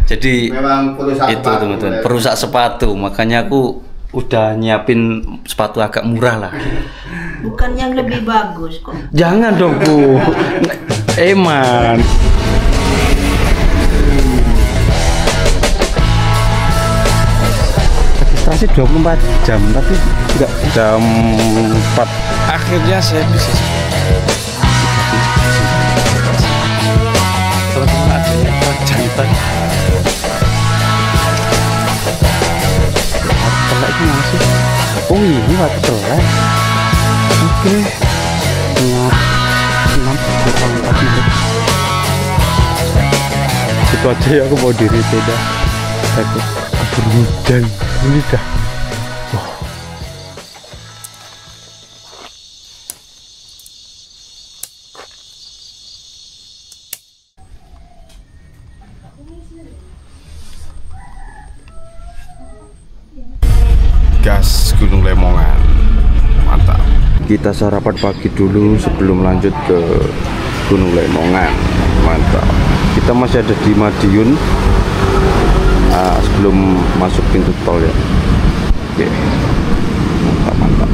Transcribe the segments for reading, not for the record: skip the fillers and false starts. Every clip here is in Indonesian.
Jadi memang itu teman-teman perusak sepatu, makanya aku udah nyiapin sepatu agak murah lah. Bukan yang lebih bagus kok. Jangan dong Bu, Eman. Registrasi 24 jam, tapi enggak jam 4. Akhirnya saya bisa. Teman-teman akhirnya kejantan. Telek itu mana sih? Oh ini waktu telek. Oke. Itu aja ya, aku mau diri tidak. Takut berhujan. Ini dah. Oh. Gas Gunung Lemongan, mantap. Kita sarapan pagi dulu sebelum lanjut ke Gunung Lemongan, mantap. Kita masih ada di Madiun sebelum masuk pintu tol ya. Oke, mantap mantap.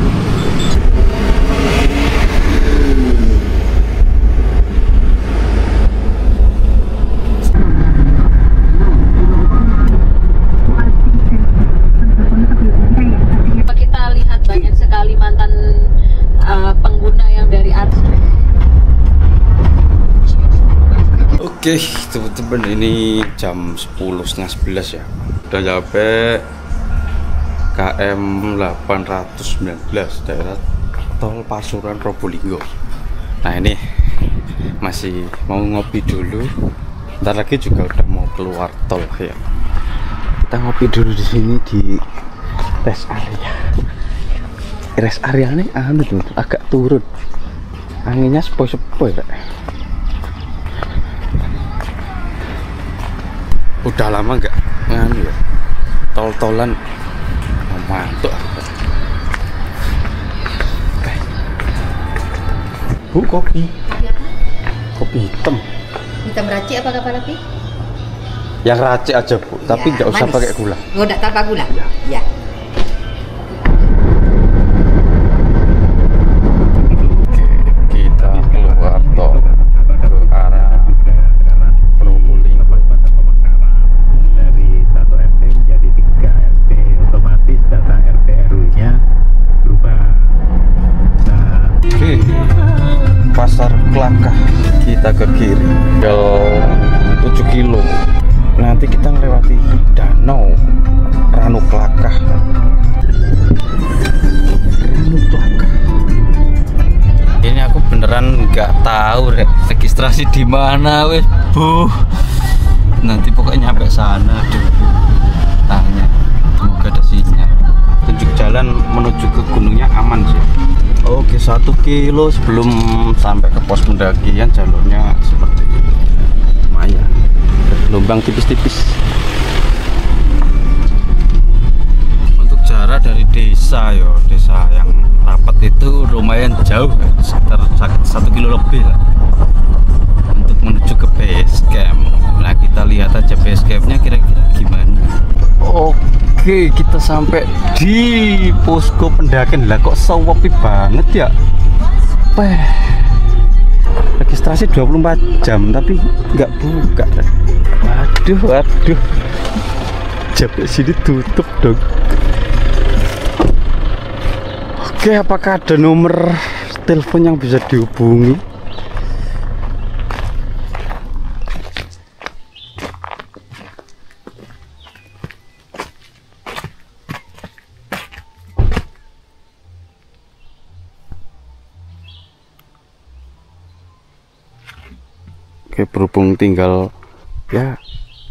Kita lihat banyak sekali mantan pengguna yang dari atas. Oke teman-teman, ini jam 10:30 ya. Udah nyampe KM 819 daerah tol Pasuruan Probolinggo. Nah ini masih mau ngopi dulu. Ntar lagi juga udah mau keluar tol ya. Kita ngopi dulu di sini di rest area. Rest area ini tuh agak turun. Anginnya sepoi-sepoi Pak. Udah lama nggak nganu ya, tol-tolan mantuk. Bu, kopi. Kopi hitam. Hitam racik apa kapal api? Yang racik aja Bu, tapi nggak usah pakai gula. Oh, nggak tanpa gula? Ya. Kita keluar tol ke arah Probolinggo. Dari 1 RT menjadi 3 RT, otomatis data RT RW-nya berubah. Nah, Oke, Pasar Klakah, kita ke kiri tinggal 7 kilo. Nanti kita melewati danau Ranu Klakah. Ranu Klakah. Ini aku beneran nggak tahu registrasi di mana wes Bu. Nanti pokoknya nyampe sana dulu tanya, semoga ada sinyal. Tunjuk jalan menuju ke gunungnya aman sih. Oke, 1 kilo sebelum sampai ke pos pendakian jalurnya seperti ini. Lumayan, gelombang tipis-tipis. Untuk jarak dari desa desa yang rapat itu lumayan jauh, sekitar 1 kilo lebih lah untuk menuju ke base camp. Nah kita lihat aja base campnya kira-kira gimana. Oke, kita sampai di posko pendakian. Lah kok sepi banget ya. Registrasi 24 jam tapi nggak buka. Waduh. Sampai sini tutup dong. Oke, apakah ada nomor telepon yang bisa dihubungi? Oke, berhubung tinggal ya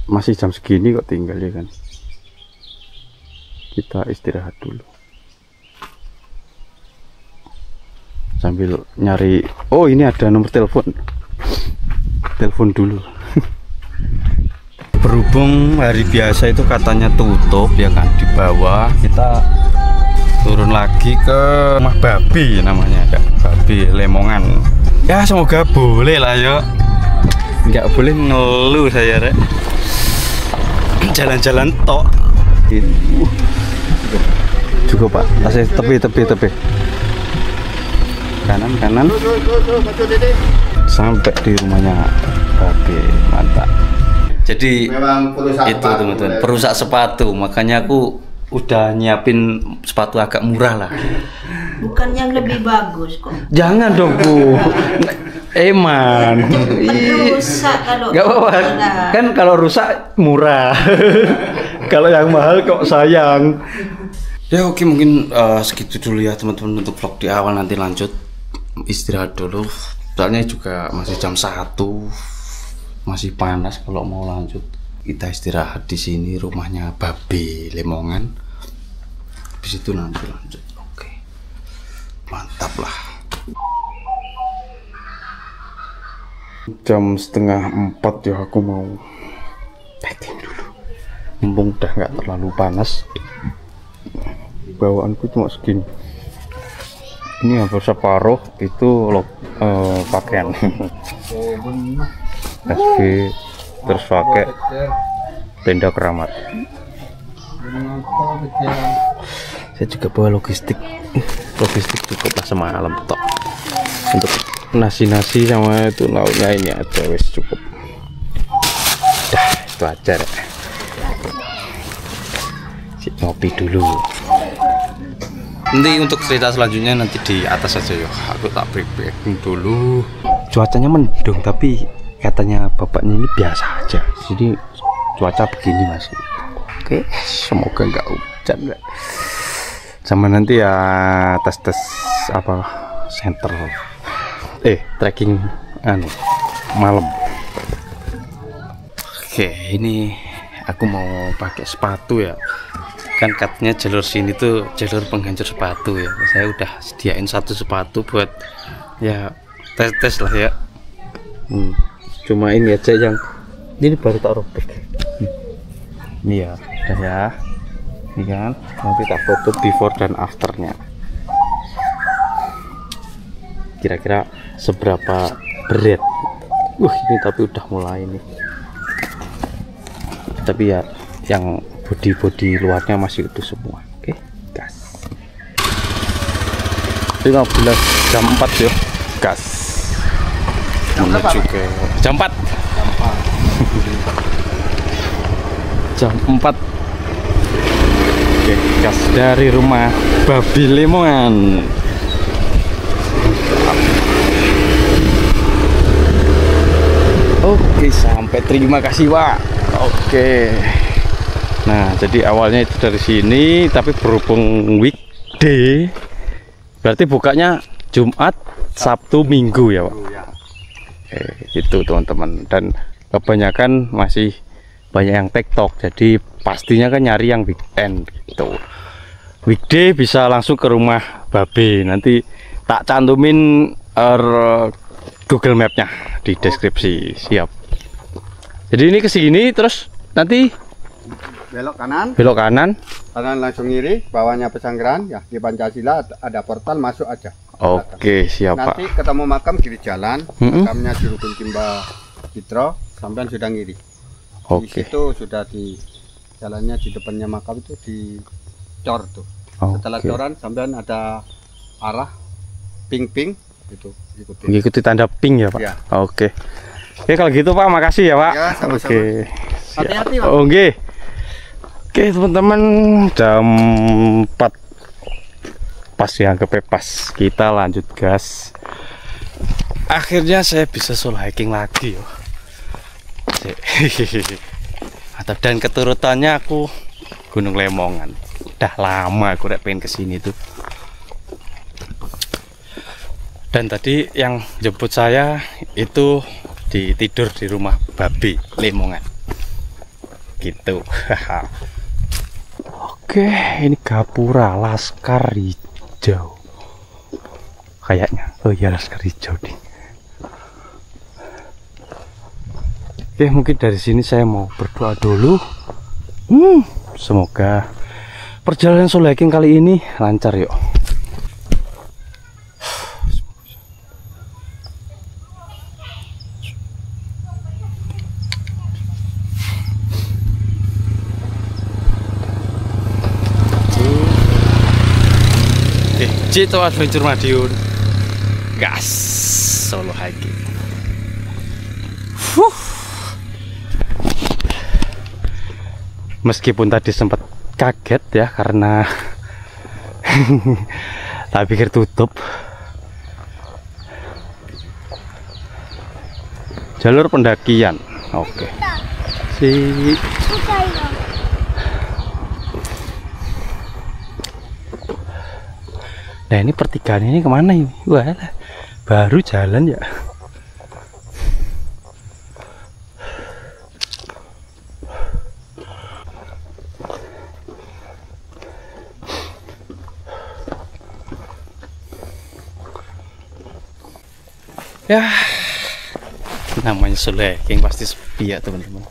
masih jam segini kok tinggal ya kan. Kita istirahat dulu sambil nyari. Oh, ini ada nomor telepon. Telepon dulu. Berhubung hari biasa itu katanya tutup ya kan, di bawah kita turun lagi ke rumah babi namanya, ada Babi Lemongan. Ya semoga boleh lah yo. Nggak boleh ngeluh saya rek. jalan-jalan tok. Juga Pak, asih tepi. Kanan. Sampai di rumahnya. Oke, mantap. Jadi itu teman-teman, perusak sepatu. Makanya aku udah nyiapin sepatu agak murah lah. Bukan yang lebih bagus kok. Jangan dong Bu. Eman. Rusak kalau. Gak apa-apa. Kan kalau rusak murah. Kalau yang mahal kok sayang. Ya oke, mungkin segitu dulu ya teman-teman untuk vlog di awal, nanti lanjut istirahat dulu. Soalnya juga masih jam 1. Masih panas. Kalau mau lanjut kita istirahat di sini, rumahnya Babe Lemongan. Habis itu nanti lanjut. Oke. Mantap lah. Jam 3:30 ya, aku mau packing dulu. Mumpung udah nggak terlalu panas. Bawaanku cuma segini. Ini hampir separuh itu pakaian. SB terus pakai tenda keramat. Saya juga bawa logistik cukuplah semalam tok. Untuk nasi sama itu lauknya ini aja wes cukup. Dah, itu aja deh. Ngopi dulu. Nanti untuk cerita selanjutnya nanti di atas aja ya. Aku tak briefing dulu. Cuacanya mendung tapi katanya bapaknya ini biasa aja. Jadi cuaca begini Mas. Oke, semoga nggak hujan. Sama nanti ya tes apa center. Trekking malam. Oke, ini aku mau pakai sepatu ya. Kan katanya jalur sini tuh jalur penghancur sepatu ya. Saya udah sediain satu sepatu buat ya tes lah ya. Cuma ini aja yang ini baru tak robek. Ini ya, udah ya. Ini kan nanti tak foto before dan afternya. Kira-kira seberapa berat. Ini tapi udah mulai nih. Tapi ya yang bodi luarnya masih utuh semua. Oke, gas. 15 jam 4 ya, gas. Menuju ke jam 4. Jam 4. Oke, gas dari rumah Babe Lemongan. Oke, sampai, terima kasih Pak. Oke. Nah, jadi awalnya itu dari sini, tapi berhubung weekday, berarti bukanya Jumat, Sabtu, Minggu ya Pak. Oke, itu teman-teman. Dan kebanyakan masih banyak yang TikTok, jadi pastinya kan nyari yang weekend gitu. Weekday bisa langsung ke rumah Babe. Nanti tak cantumin Google Map-nya di deskripsi. Siap. Jadi ini ke sini terus nanti belok kanan, kanan langsung kiri, bawahnya pesanggeran ya, di Pancasila ada portal, masuk aja. Oke, siap Pak. Nanti ketemu makam kiri jalan, makamnya di Rukun Timba Citro, sampean sudah ngiri. Di situ sudah di jalannya di depannya makam itu di cor tuh. Setelah coran sampean ada arah ping-ping itu ikuti tanda ping ya Pak. Ya. Oke, kalau gitu Pak, makasih ya Pak. Ya, sama-sama. Oke. Hati-hati Pak. Oke teman-teman, jam 4 pas ya, kepepas. Kita lanjut gas. Akhirnya saya bisa solo hiking lagi yo. Dan keturutannya aku Gunung Lemongan. Udah lama aku pengen kesini tuh. Dan tadi yang jemput saya itu tidur di rumah Babe Lemongan gitu. Oke, ini gapura Laskar Hijau kayaknya. Oh iya, Laskar Hijau nih. Oke, mungkin dari sini saya mau berdoa dulu. Semoga perjalanan solo hiking kali ini lancar yuk. Cito Adventure Madiun. Gas Solo hiking. Meskipun tadi sempat kaget ya karena tak pikir tutup. Jalur pendakian. Oke. Nah ini pertigaan ini kemana ini? Wah, baru jalan ya. Ya, namanya solo hiking pasti sepi ya teman-teman.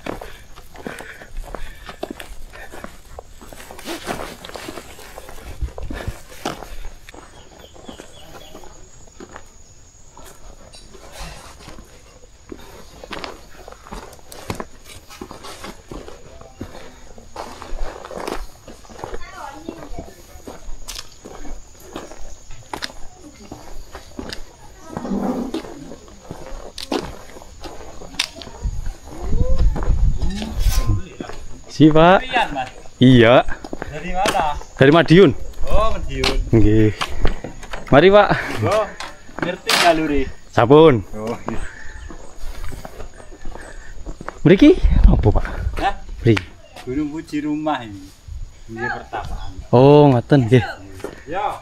Si Pak. Iya. Dari mana? Dari Madiun. Oh, Madiun. Nggih. Mari Pak. Oh, ngerti jaluri. Sampun. Oh, iya. Mriki apa Pak? Hah? Mriki. Gunung Puji rumah ini. Ini pertapaan. Oh, ngoten nggih. Ya.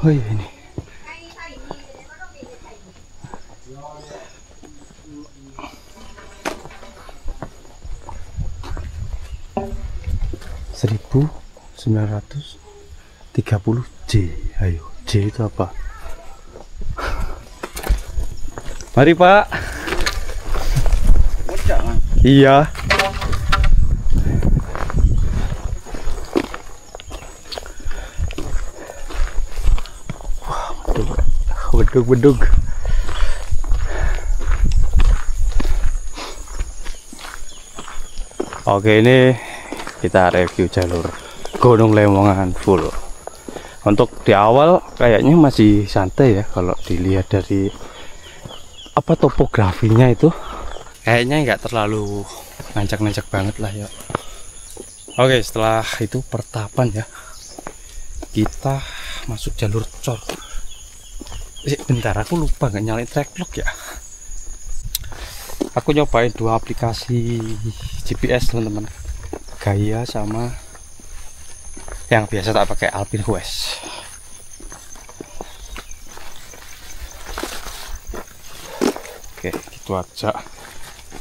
Oh iya ini. (1930) J. Ayo, J itu apa? Mari Pak. Iya. Wah, bedug. Oke, ini kita review jalur Gunung Lemongan full. Untuk di awal kayaknya masih santai ya, kalau dilihat dari apa topografinya itu kayaknya nggak terlalu nancak-nancak banget lah ya. Oke, setelah itu pertapan ya, kita masuk jalur cor. Bentar, aku lupa nggak nyalain track lock ya. Aku nyobain dua aplikasi GPS teman-teman, Gaia sama yang biasa tak pakai, Alpine Quest. Oke, gitu aja.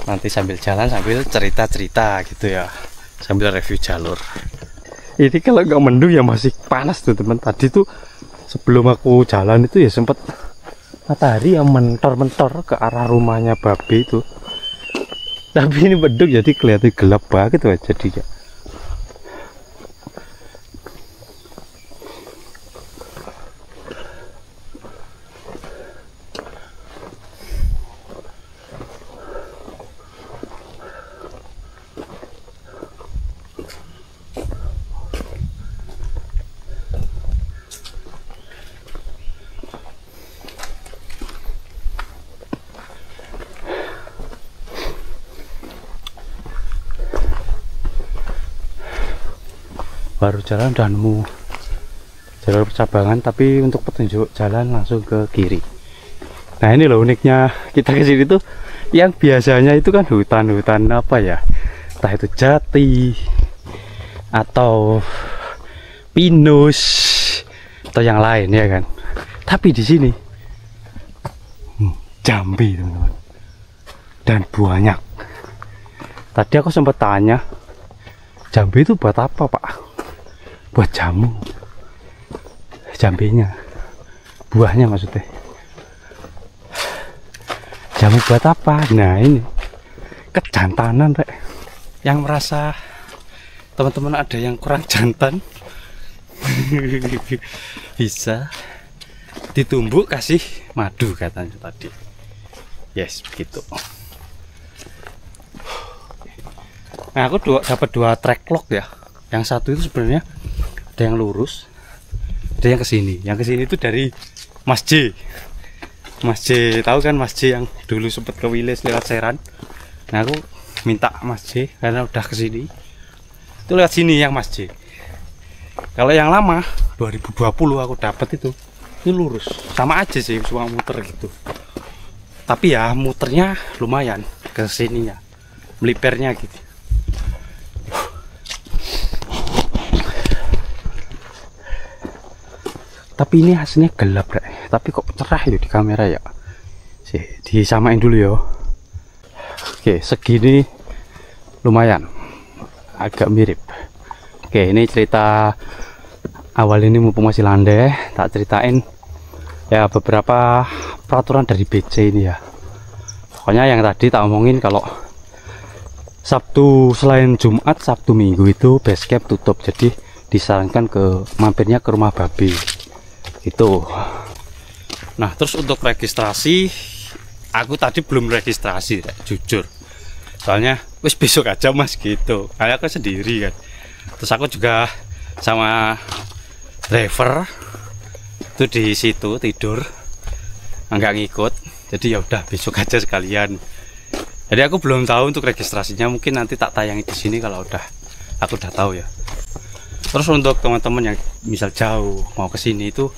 Nanti sambil jalan sambil cerita-cerita gitu ya, sambil review jalur. Ini kalau nggak mendung ya masih panas tuh teman. Tadi tuh sebelum aku jalan itu ya sempat matahari yang mentor-mentor ke arah rumahnya Babe itu. Tapi ini mendung jadi kelihatan gelap banget tuh jadinya. Baru jalan udah nemu jalur percabangan, tapi untuk petunjuk jalan langsung ke kiri. Nah ini loh uniknya kita ke sini tuh, yang biasanya itu kan hutan-hutan apa ya, entah itu jati atau pinus atau yang lain ya kan. Tapi di sini jambi teman-teman, dan banyak. Tadi aku sempat tanya, jambi itu buat apa Pak? Buat jamu. Jambinya, buahnya maksudnya. Jamu buat apa? Nah ini kejantanan Rek. Yang merasa teman-teman ada yang kurang jantan bisa ditumbuk kasih madu katanya tadi. Yes, begitu. Nah aku dapat dua track lock ya. Yang satu itu sebenarnya ada yang lurus, ada yang kesini. Yang kesini itu dari Mas J. Mas J, tahu kan Mas J yang dulu sempet ke Wilis lewat Seran. Nah aku minta Mas J karena udah kesini, itu lewat sini yang Mas J. Kalau yang lama 2020 aku dapat itu lurus, sama aja sih, cuma muter gitu. Tapi ya muternya lumayan ke sini ya, melipernya gitu. Tapi ini hasilnya gelap deh. Tapi kok cerah itu di kamera ya. Sih, disamain dulu ya. Oke, segini lumayan, agak mirip. Oke, ini cerita awal ini mumpung masih landai, tak ceritain ya beberapa peraturan dari BC ini ya. Pokoknya yang tadi tak omongin, kalau Sabtu selain Jumat, Sabtu Minggu itu base camp tutup. Jadi disarankan mampirnya ke rumah babi itu. Nah terus untuk registrasi, aku tadi belum registrasi jujur, soalnya wis besok aja mas gitu, kayak aku sendiri kan. Terus aku juga sama driver itu di situ tidur, nggak ngikut, jadi ya udah besok aja sekalian. Jadi aku belum tahu untuk registrasinya, mungkin nanti tak tayangi di sini kalau aku udah tahu ya. Terus untuk teman-teman yang misal jauh mau ke sini itu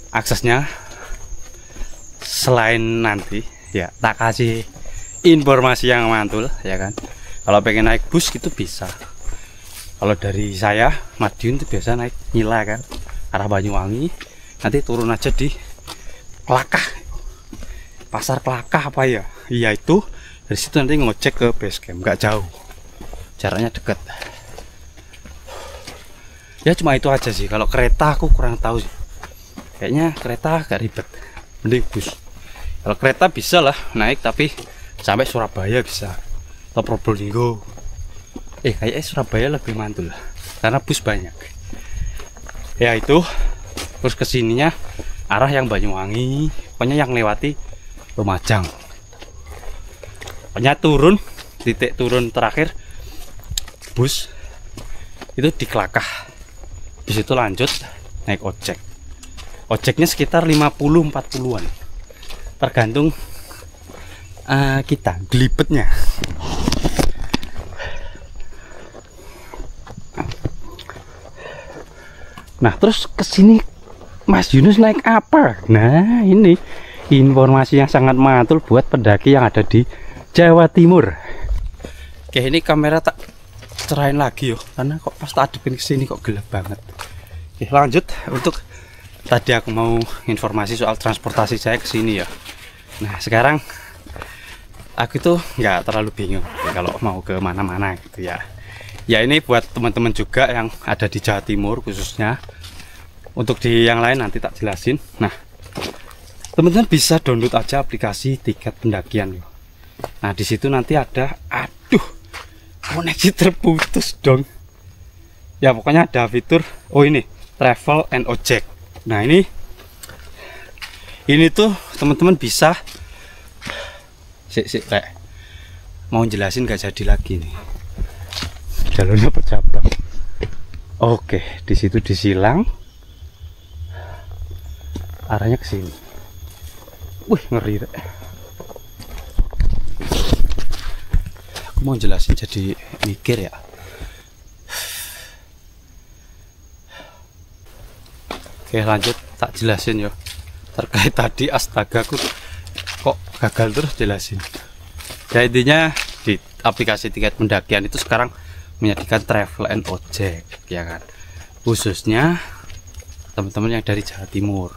aksesnya, selain nanti ya tak kasih informasi yang mantul ya kan. Kalau pengen naik bus gitu bisa. Kalau dari saya Madiun itu biasa naik Nila kan, arah Banyuwangi, nanti turun aja di Kelakah, Pasar Kelakah apa ya, iya itu. Dari situ nanti ngecek ke base camp, nggak jauh, jaraknya deket. Ya cuma itu aja sih. Kalau kereta aku kurang tahu sih, kayaknya kereta agak ribet, mending bus. Kalau kereta bisa lah naik, tapi sampai Surabaya bisa, atau Probolinggo. Kayaknya Surabaya lebih mantul karena bus banyak. Ya itu. Terus kesininya arah yang Banyuwangi, pokoknya yang lewati Lumajang. Pokoknya turun, titik turun terakhir bus itu di Kelakah. Di situ lanjut naik ojek. Ojeknya sekitar 50-40-an, tergantung kita gelibetnya. Nah terus kesini Mas Yunus naik apa? Nah ini informasi yang sangat mantul buat pendaki yang ada di Jawa Timur. Oke, ini kamera tak cerahin lagi yo, karena kok pas tak adepin kesini kok gelap banget. Oke, lanjut. Untuk tadi aku mau informasi soal transportasi saya ke sini ya. Nah sekarang aku tuh nggak terlalu bingung kalau mau ke mana-mana gitu ya. Ya ini buat teman-teman juga yang ada di Jawa Timur khususnya. Untuk di yang lain nanti tak jelasin. Nah teman-teman bisa download aja aplikasi tiket pendakian. Nah di situ nanti ada, aduh koneksi terputus dong. Ya pokoknya ada fitur, oh ini travel and ojek. Nah ini tuh teman-teman bisa mau jelasin gak jadi lagi nih, jalurnya bercabang. Oke, di situ disilang, arahnya ke sini. Wih ngeri deh. Aku mau jelasin jadi mikir ya. Oke lanjut, tak jelasin yo. Terkait tadi astaga aku kok gagal terus jelasin. Ya intinya di aplikasi tiket pendakian itu sekarang menjadikan travel and ojek ya kan. Khususnya teman-teman yang dari Jawa Timur.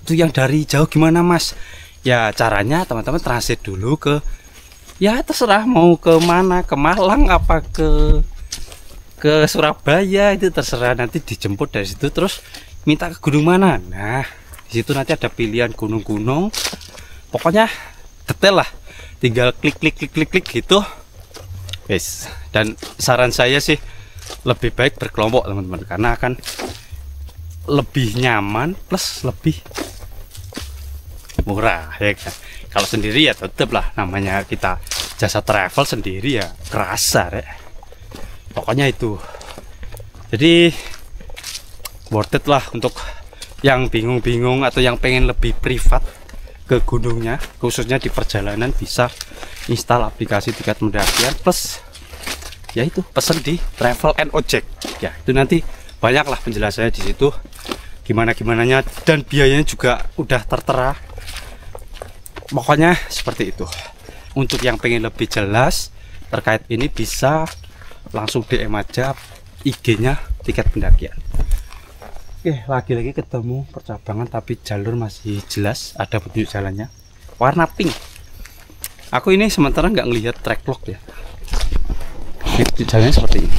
Itu yang dari jauh gimana mas? Ya caranya teman-teman transit dulu ke, ya terserah mau ke mana, ke Malang apa ke Surabaya, itu terserah, nanti dijemput dari situ terus minta ke gunung mana. Nah di situ nanti ada pilihan gunung-gunung, pokoknya detail lah, tinggal klik gitu. Yes. Dan saran saya sih lebih baik berkelompok teman-teman, karena akan lebih nyaman plus lebih murah ya kan. Kalau sendiri ya tetep lah, namanya kita jasa travel sendiri ya kerasa ya. Pokoknya itu. Jadi worth it lah untuk yang bingung-bingung atau yang pengen lebih privat ke gunungnya, khususnya di perjalanan bisa install aplikasi tiket pendakian plus ya itu pesen di Travel and Ojek ya. Itu nanti banyak lah penjelasannya di situ, gimana-gimananya, dan biayanya juga udah tertera. Pokoknya seperti itu. Untuk yang pengen lebih jelas terkait ini bisa langsung DM aja IG-nya tiket pendakian. Oke, lagi-lagi ketemu percabangan tapi jalur masih jelas, ada petunjuk jalannya warna pink. Aku ini sementara nggak ngelihat track log ya. Ini jalannya seperti ini.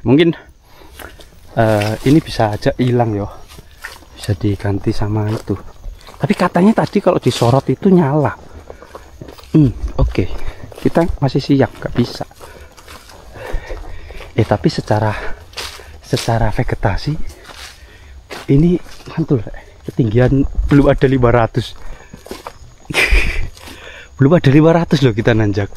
Mungkin ini bisa aja hilang yo, bisa diganti sama itu. Tapi katanya tadi kalau disorot itu nyala. Oke. Kita masih siap, nggak bisa. Tapi secara vegetasi ini mantul, ketinggian belum ada 500. Belum ada 500 loh kita nanjak.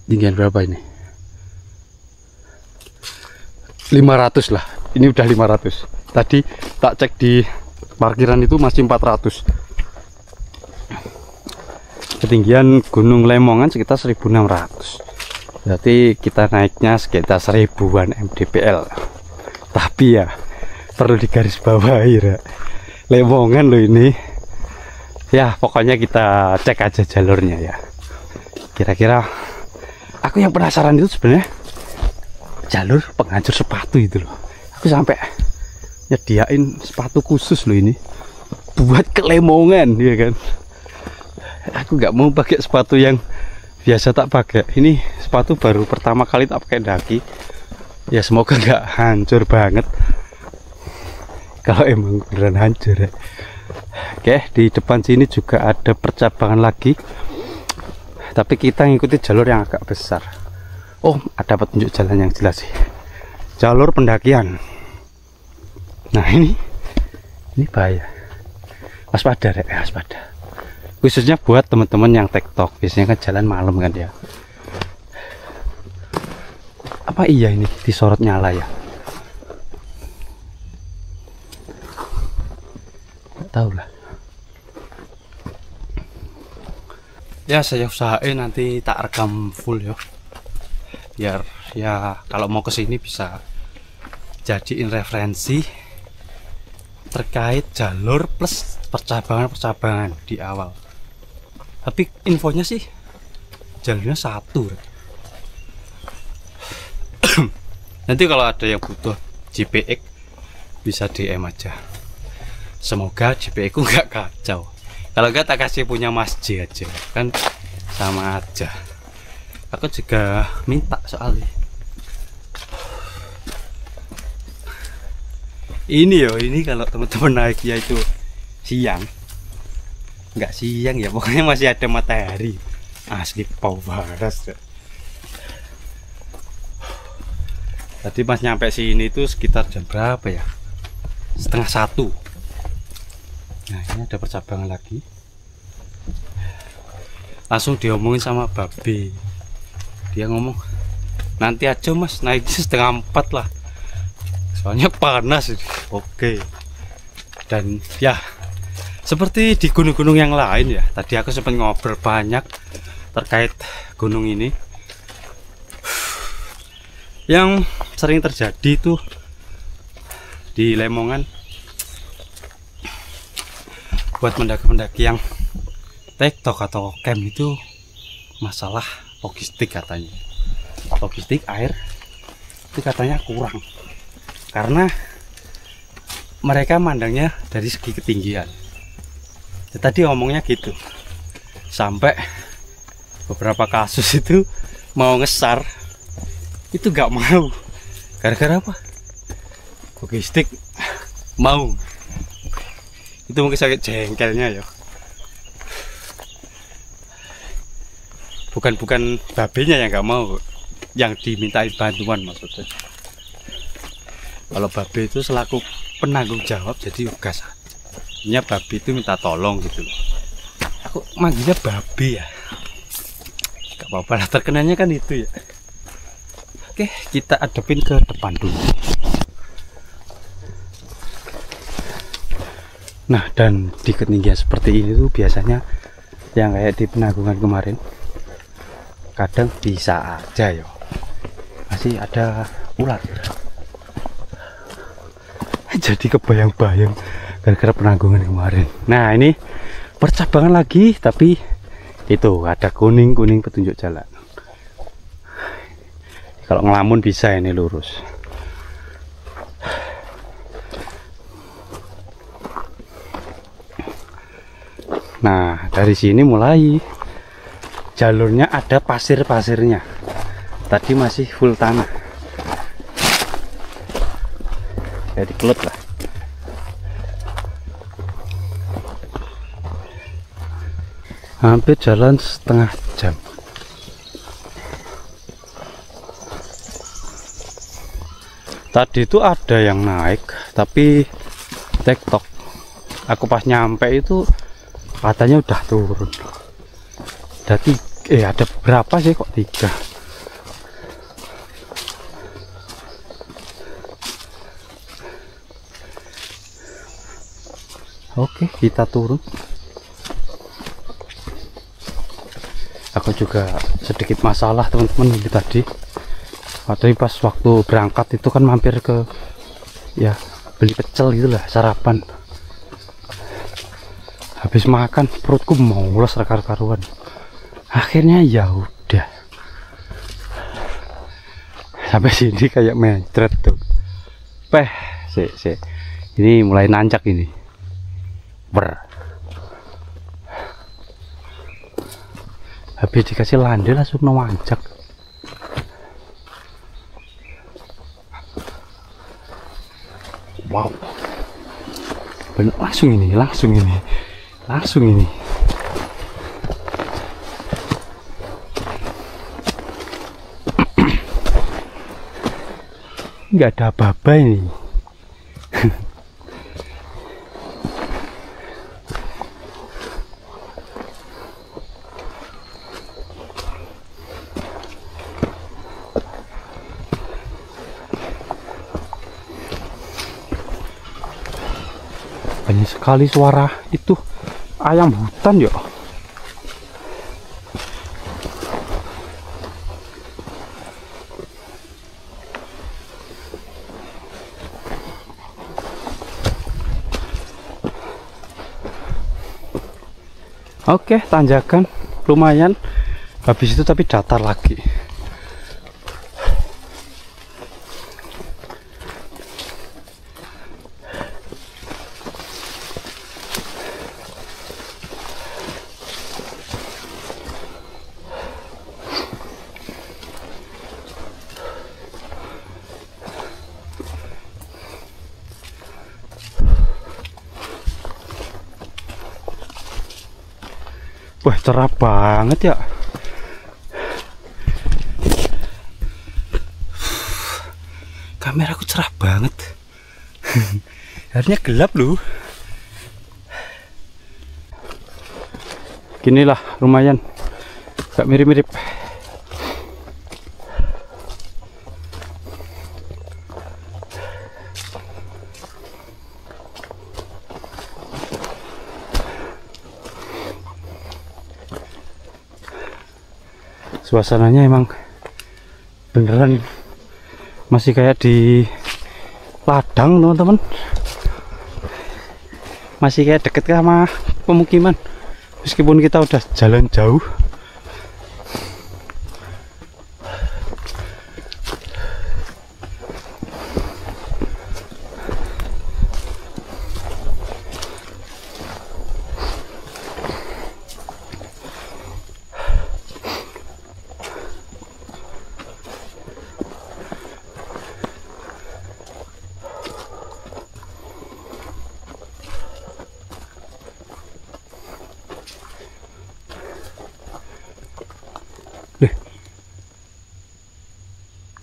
Tinggian berapa ini? 500 lah. Ini udah 500. Tadi tak cek di parkiran itu masih 400. Ketinggian Gunung Lemongan sekitar 1600. Berarti kita naiknya sekitar 1000-an mdpl. Tapi ya perlu digarisbawahi ya, Lemongan loh ini. Ya pokoknya kita cek aja jalurnya ya. Kira-kira aku yang penasaran itu sebenarnya jalur penghancur sepatu itu loh. Aku sampai nyediain sepatu khusus loh ini buat ke Lemongan ya kan. Aku nggak mau pakai sepatu yang biasa tak pakai. Ini sepatu baru pertama kali tak pakai daki. Ya semoga nggak hancur banget. Kalau emang beneran hancur ya. Oke, di depan sini juga ada percabangan lagi. Tapi kita ngikuti jalur yang agak besar. Oh, ada petunjuk jalan yang jelas sih. Jalur pendakian. Nah ini bahaya. Waspada rek, waspada. Khususnya buat teman-teman yang TikTok. Biasanya kan jalan malam kan ya. Apa iya ini disorot nyala ya? Nggak tahu lah. Ya saya usahain nanti tak rekam full ya, biar ya kalau mau kesini bisa jadiin referensi terkait jalur plus percabangan di awal. Tapi infonya sih jalurnya satu. Nanti kalau ada yang butuh JPX bisa DM aja. Semoga JPX ku nggak kacau. Kalau enggak tak kasih punya Mas J aja, kan sama aja. Aku juga minta soalnya. Ini yo, ini kalau teman-teman naiknya itu siang, nggak siang ya, pokoknya masih ada matahari. Asli pau baras. Tadi pas nyampe sini itu sekitar jam berapa ya? 12:30. Nah ini ada percabangan lagi. Langsung diomongin sama Babe. Dia ngomong nanti aja mas, naiknya 3:30 lah, soalnya panas. Oke. Dan ya seperti di gunung-gunung yang lain ya, tadi aku sempat ngobrol banyak terkait gunung ini. Yang sering terjadi itu di Lemongan buat pendaki-pendaki yang TikTok atau camp itu masalah logistik katanya. Logistik air itu katanya kurang karena mereka mandangnya dari segi ketinggian. Ya, tadi ngomongnya gitu. Sampai beberapa kasus itu mau ngesar itu nggak mau. Gara-gara apa? Logistik mau. Itu mungkin sakit jengkelnya ya. Bukan babenya yang nggak mau, yang dimintai bantuan maksudnya. Kalau babe itu selaku penanggung jawab jadi gas. Ini babe itu minta tolong gitu loh. Aku manggilnya babe ya. Gak apa-apa lah, terkenanya kan itu ya. Oke, kita adepin ke depan dulu. Nah, dan di ketinggian seperti ini tuh biasanya yang kayak di Penanggungan kemarin, kadang bisa aja ya masih ada ular. Jadi kebayang-bayang gara-gara Penanggungan kemarin. Nah, ini percabangan lagi, tapi itu ada kuning-kuning petunjuk jalan. Kalau ngelamun bisa ini lurus. Nah, dari sini mulai jalurnya ada pasir-pasirnya. Tadi masih full tanah. Jadi kelut lah. Hampir jalan setengah jam. Tadi itu ada yang naik, tapi tektok. Aku pas nyampe itu katanya udah turun. Jadi ada berapa sih kok 3? Oke, kita turun. Aku juga sedikit masalah teman-teman ini tadi. Tadi pas waktu berangkat itu kan mampir ke ya beli pecel gitulah, sarapan. Habis makan perutku mules rekar-karuan. Akhirnya ya udah. Sampai sini kayak mencret tuh. Ini mulai nanjak ini. Habis dikasih landai langsung nanjak. Wow, bener, langsung ini. Nggak ada apa-apa ini. Banyak sekali suara itu ayam hutan ya. Oke, tanjakan lumayan. Habis itu tapi datar lagi. Wah, cerah banget ya. Kameraku cerah banget. Harusnya gelap loh. Ginilah lumayan. Gak mirip-mirip. Suasananya emang beneran masih kayak di ladang teman-teman, masih kayak deket sama pemukiman meskipun kita udah jalan jauh.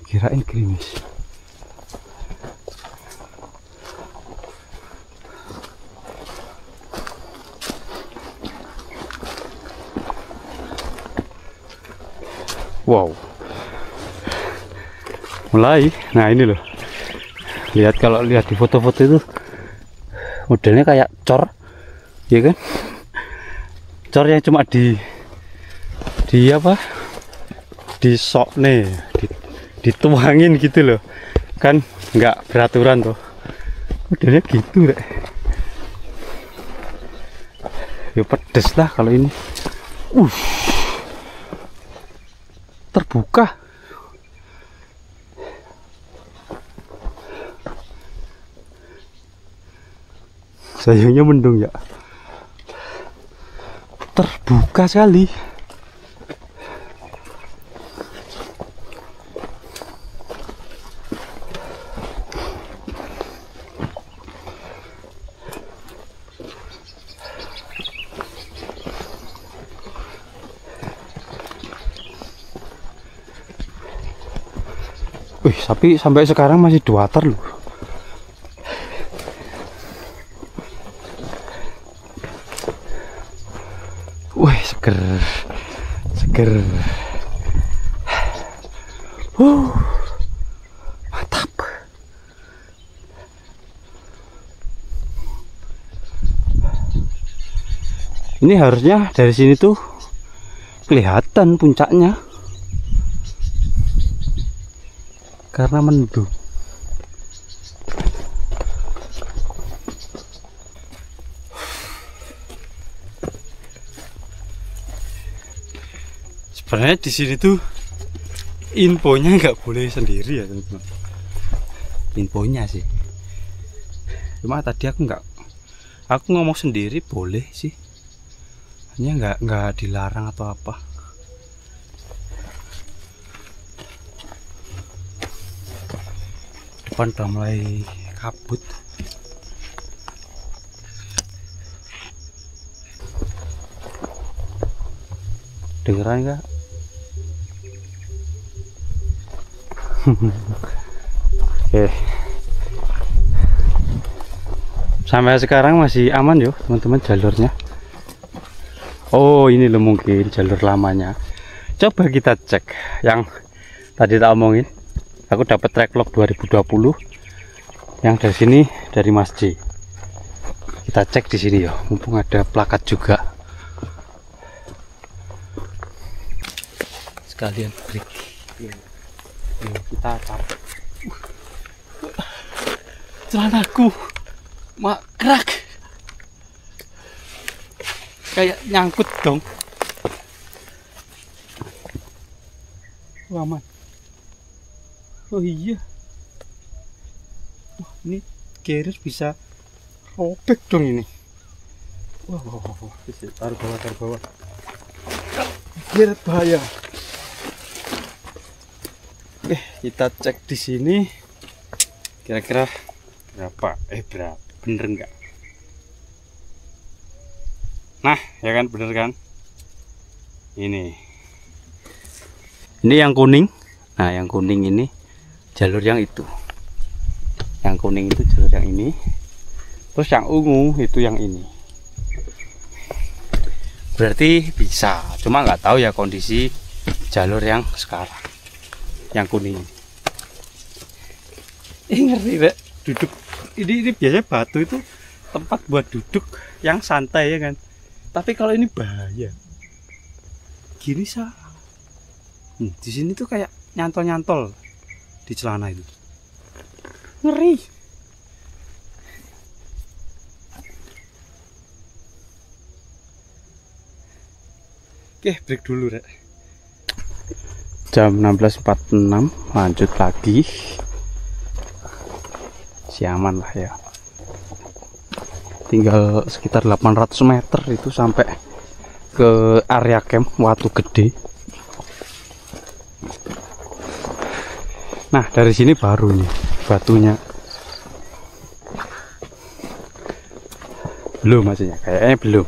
Kirain gerimis. Wow. Mulai. Nah, ini loh. Lihat, kalau lihat di foto-foto itu modelnya kayak cor. Ya kan? Cor yang cuma di apa? Di sok nih, dituangin gitu loh. Kan nggak beraturan tuh. Modelnya gitu deh. Ya pedes lah kalau ini. Terbuka. Sayangnya mendung ya. Terbuka sekali. Wih, tapi sampai sekarang masih 2 ter loh. Wih, seger. Mantap. Ini harusnya dari sini tuh kelihatan puncaknya. Karena mendung. Sebenarnya di sini tuh infonya nggak boleh sendiri ya teman-teman. Infonya sih. Cuma tadi aku ngomong sendiri boleh sih. Hanya nggak dilarang atau apa. Depan udah mulai kabut. Dengeran nggak? Sampai sekarang masih aman yo teman-teman jalurnya. Oh, ini loh mungkin jalur lamanya. Coba kita cek yang tadi tak omongin. Aku dapat tracklog 2020 yang dari sini, dari Mas J. Kita cek di sini ya, mumpung ada plakat juga. Sekalian break. Yuk, kita capek. Celanaku makrak. Kayak nyangkut dong. Aman. Oh iya. Wah, ini carrier bisa robek dong ini. Wah. Taruh bawah. Biar bahaya. Oke, kita cek di sini. Kira-kira berapa? Bener nggak? Nah, ya kan, bener kan? Ini yang kuning. Nah, yang kuning ini jalur yang itu. Yang kuning itu jalur yang ini. Terus yang ungu itu yang ini. Berarti bisa. Cuma nggak tahu ya kondisi jalur yang sekarang. Yang kuning. Ngeri deh. Duduk. Ini biasanya batu itu tempat buat duduk yang santai ya kan. Tapi kalau ini bahaya. Gini sah. Di sini tuh kayak nyantol-nyantol di celana itu. Ngeri. Oke, break dulu, Rek. Jam 16.46 lanjut lagi. Si aman lah ya. Tinggal sekitar 800 meter itu sampai ke area camp Watu Gede. Nah, dari sini baru nih batunya. Belum maksudnya, kayaknya belum.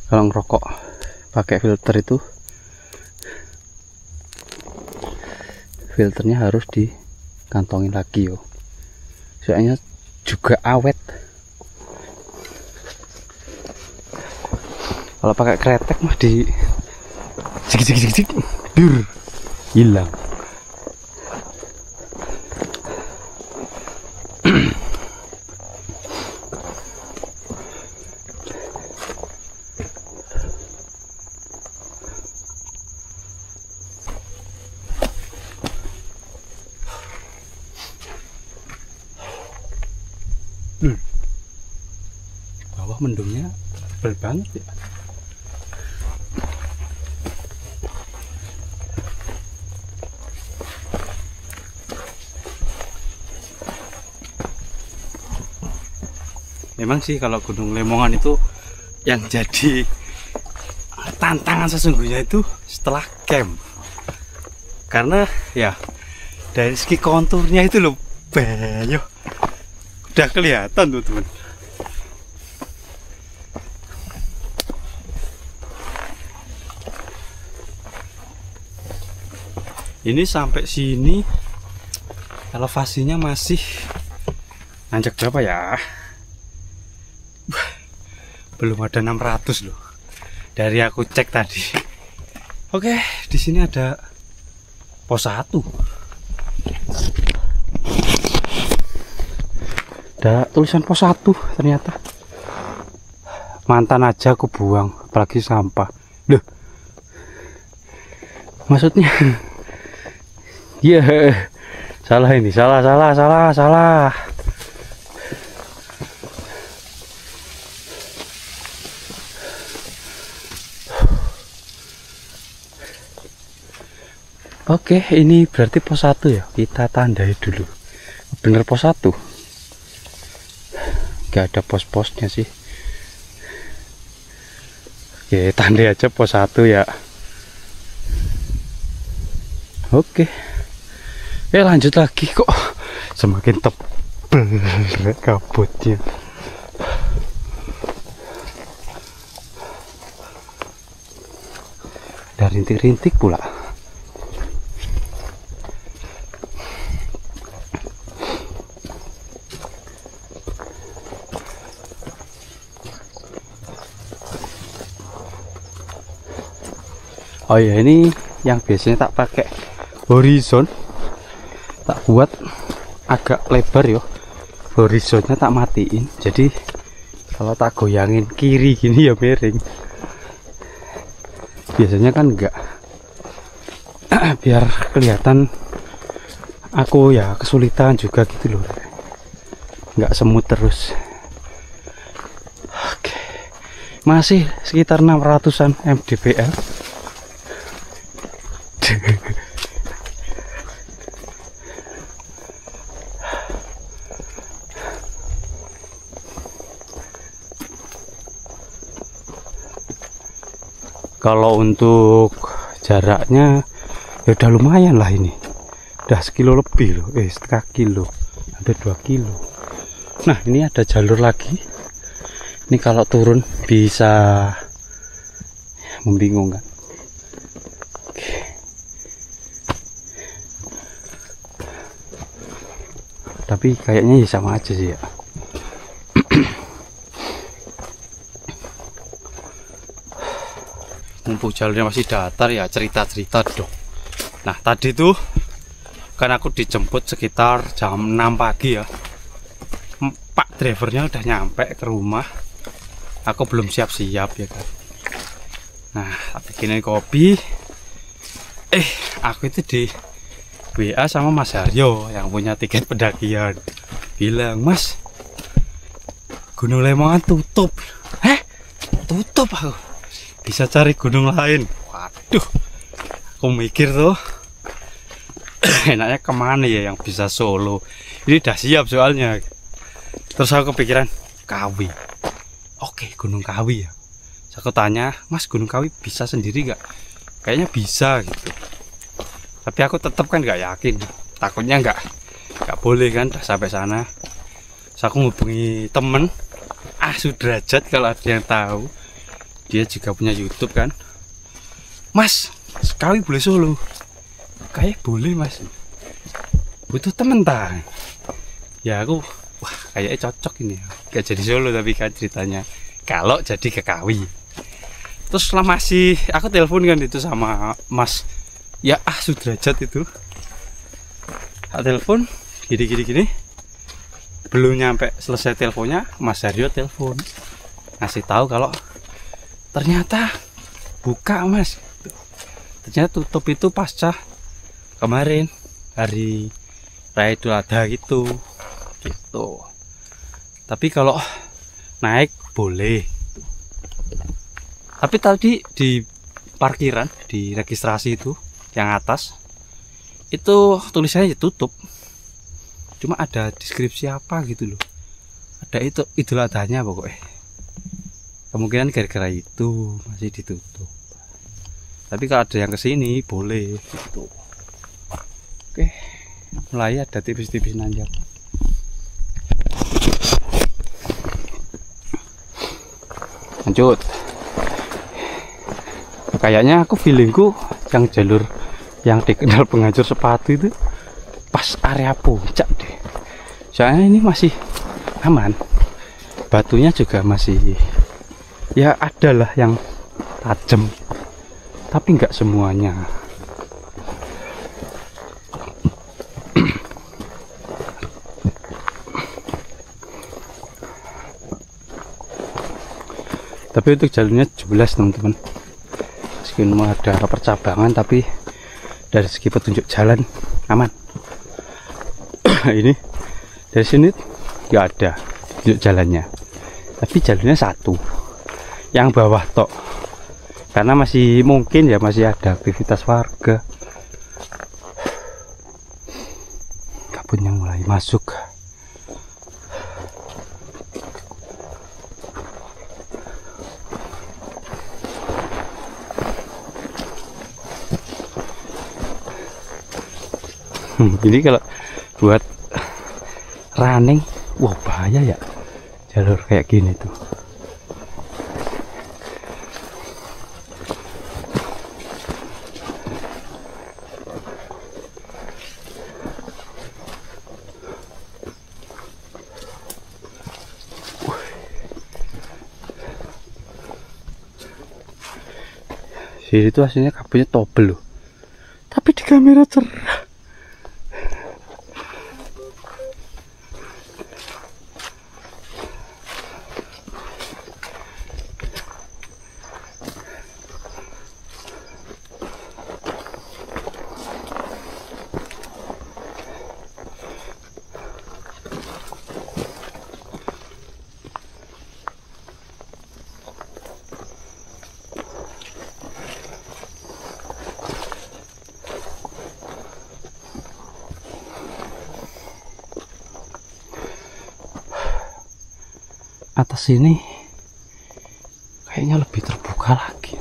Kalau ngerokok pakai filter itu, filternya harus dikantongin lagi yo. soalnya juga awet. Kalau pakai kretek mah di jik hilang. Bawah mendungnya tebal banget ya. Memang sih kalau Gunung Lemongan itu yang jadi tantangan sesungguhnya itu setelah camp, karena ya dari segi konturnya itu loh, banyak udah kelihatan tuh teman. Ini sampai sini elevasinya masih nanjak berapa ya? Belum ada 600 loh. Dari aku cek tadi. Oke, di sini ada pos 1. Ada tulisan pos 1 ternyata. Mantan aja aku buang, apalagi sampah. Loh. Maksudnya iya, salah ini, salah. Oke, ini berarti pos 1 ya. Kita tandai dulu. Bener pos 1. Gak ada pos-posnya sih. Oke, tandai aja pos 1 ya. Oke. Lanjut lagi kok. Semakin tebel kabutnya. Ada rintik-rintik pula. Oh ya, ini yang biasanya tak pakai horizon, tak buat agak lebar yo. Horizonnya tak matiin, jadi kalau tak goyangin kiri gini ya miring. Biasanya kan enggak. Biar kelihatan aku ya kesulitan juga gitu loh. Enggak semut terus. Oke. Masih sekitar 600-an mdpl. Kalau untuk jaraknya ya udah lumayan lah, ini udah sekilo lebih loh, setengah kilo, hampir 2 kilo. Nah, ini ada jalur lagi. Ini kalau turun bisa membingungkan. Tapi kayaknya ya sama aja sih ya. Mumpung jalurnya masih datar ya, cerita-cerita dong. Nah, tadi tuh kan aku dijemput sekitar jam 6 pagi ya. Pak drivernya udah nyampe ke rumah. Aku belum siap-siap ya kan. Nah, tak bikinin kopi. Aku itu di WA sama Mas Haryo yang punya tiket pendakian. Bilang, "Mas, Gunung Lemongan tutup." Tutup aku. Bisa cari gunung lain. Waduh, aku mikir tuh enaknya kemana ya yang bisa solo. Ini udah siap soalnya. Terus aku kepikiran Kawi. Oke, Gunung Kawi ya. Aku tanya, "Mas, Gunung Kawi bisa sendiri nggak?" Kayaknya bisa gitu. Tapi aku tetap kan nggak yakin. Takutnya nggak boleh kan udah sampai sana. Terus aku hubungi temen Sudrajat, kalau ada yang tahu. Dia juga punya YouTube kan. "Mas, Kawi boleh solo?" "Kayak boleh, Mas." "Butuh temen tak?" Ya aku wah kayaknya cocok ini. Gak jadi Solo tapi kan ceritanya. Kalau jadi ke Kawi. Terus setelah masih aku telepon kan itu sama Mas ya Sudrajat itu. Aku telepon gini. Belum nyampe selesai teleponnya Mas Haryo telepon. Ngasih tahu kalau ternyata buka Mas. Ternyata tutup itu pasca kemarin hari Raya Idul Adha gitu. Tapi kalau naik boleh. Tapi tadi di parkiran di registrasi itu yang atas itu tulisannya tutup. Cuma ada deskripsi apa gitu loh. Ada itu Idul Adhanya pokoknya. Kemungkinan gara-gara itu masih ditutup. Tapi kalau ada yang kesini boleh gitu. Oke, mulai ada tipis-tipis nanjak. Lanjut. Kayaknya aku feelingku yang jalur yang dikenal penghancur sepatu itu pas area puncak deh. Soalnya ini masih aman. Batunya juga masih ya adalah yang tajam. Tapi nggak semuanya. Tapi untuk jalurnya jelas teman-teman. Meskipun ada percabangan tapi dari segi petunjuk jalan aman. Ini dari sini nggak ada petunjuk jalannya. Tapi jalurnya satu. Yang bawah tok. Karena masih mungkin ya masih ada aktivitas warga. Kabut yang mulai masuk. Ini kalau buat running, wah bahaya ya jalur kayak gini tuh. Sini tuh aslinya kabutnya tobel loh, tapi di kamera cerah. Atas sini kayaknya lebih terbuka lagi,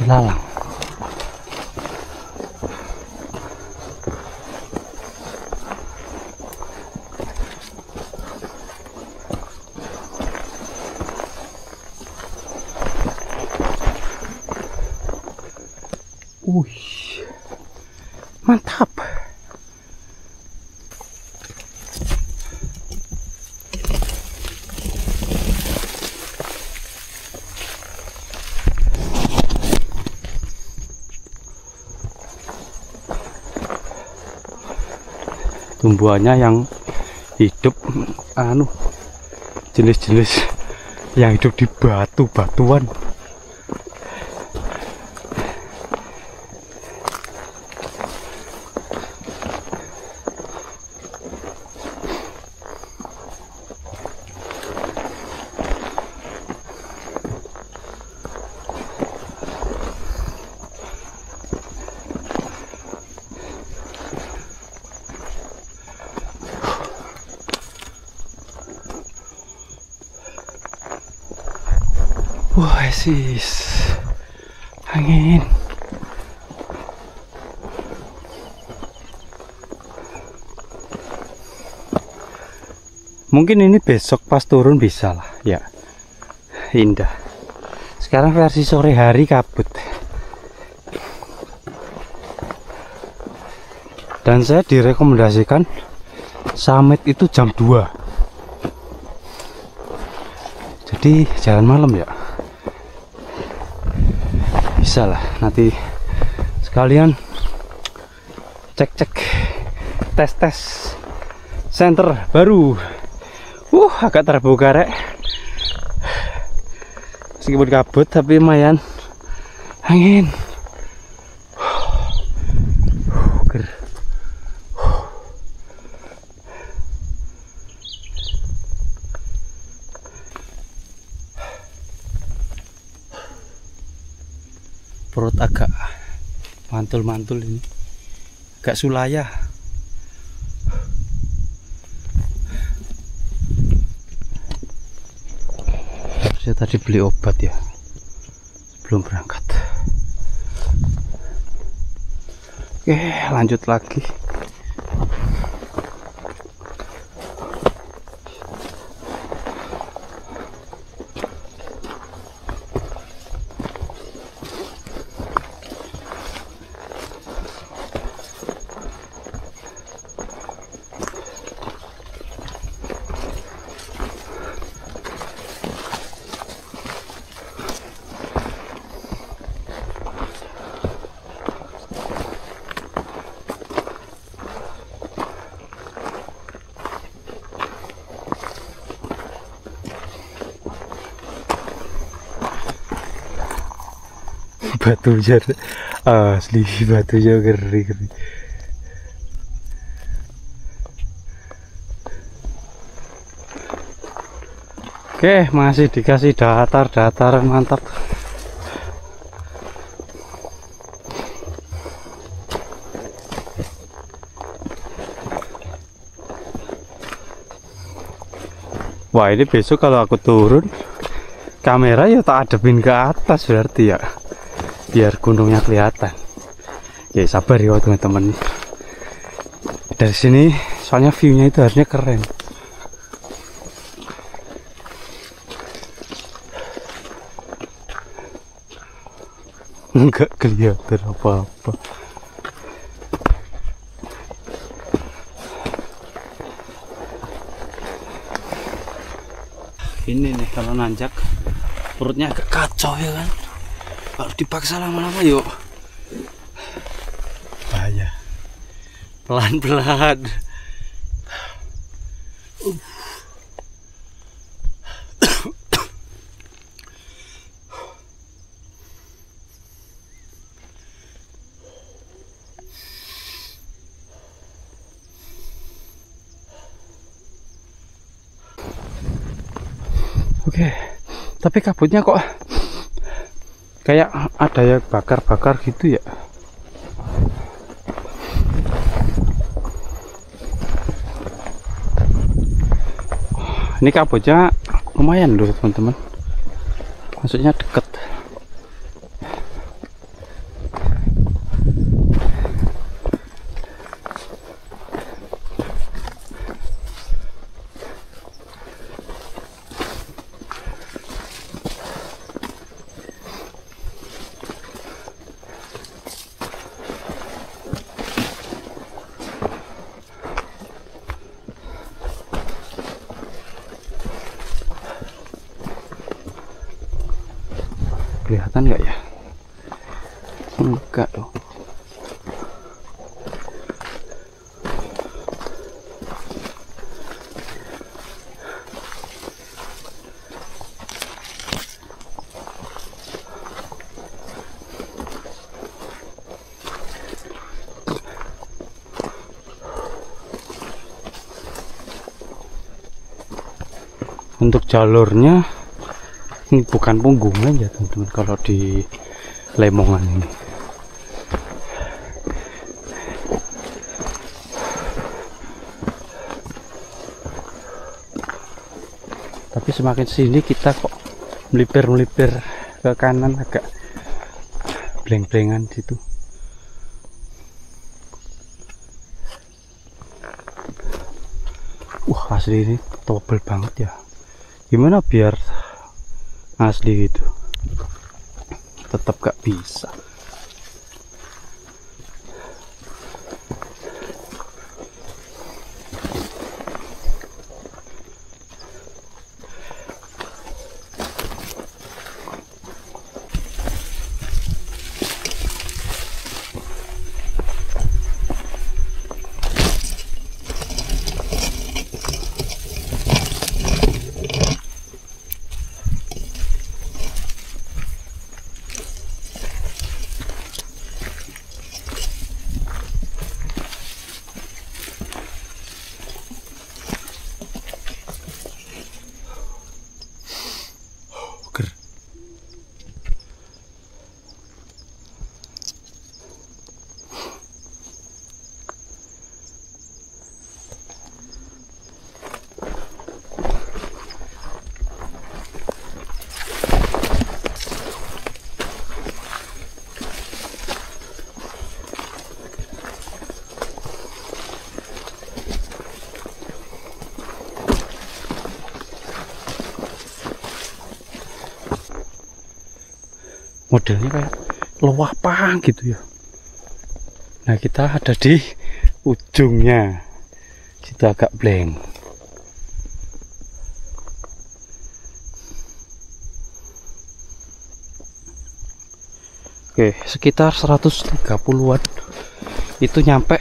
ilalang. Wih, mantap. Tumbuhannya yang hidup jenis-jenis yang hidup di batuan. Wah, sis, angin. Mungkin ini besok pas turun bisa lah, ya. Indah. Sekarang versi sore hari kabut. Dan saya direkomendasikan summit itu jam 2. Jadi jalan malam ya. Bisa lah, nanti sekalian cek-cek, tes center baru. Agak terbuka rek. Meskipun kabut tapi lumayan angin. Perut agak mantul-mantul ini, agak sulaya. Saya tadi beli obat ya sebelum berangkat. Oke, lanjut lagi. Batu jar asli, batu jar geri. Oke, masih dikasih dataran mantap. Wah, ini besok kalau aku turun kamera ya tak adepin ke atas berarti ya, biar gunungnya kelihatan. Ya sabar ya teman-teman. Dari sini soalnya view-nya itu harusnya keren. Enggak kelihatan apa-apa. Ini nih kalau nanjak perutnya agak kacau ya kan. Kalau dipaksa lama-lama yuk bahaya. Pelan-pelan. Oke, tapi kabutnya kok kayak ada yang bakar-bakar gitu ya. Ini kabutnya lumayan loh teman-teman, maksudnya deket. Kelihatan nggak ya? Enggak dong. Untuk jalurnya ini bukan punggungan ya teman-teman kalau di Lemongan ini. Tapi semakin sini kita kok melipir ke kanan, agak bleng-blengan gitu. Wah, asli ini tebel banget ya. Gimana biar asli gitu? Tetap gak bisa. modelnya kayak lewapang gitu ya. Nah kita ada di ujungnya, situ agak blank. Oke, sekitar 130-an itu nyampe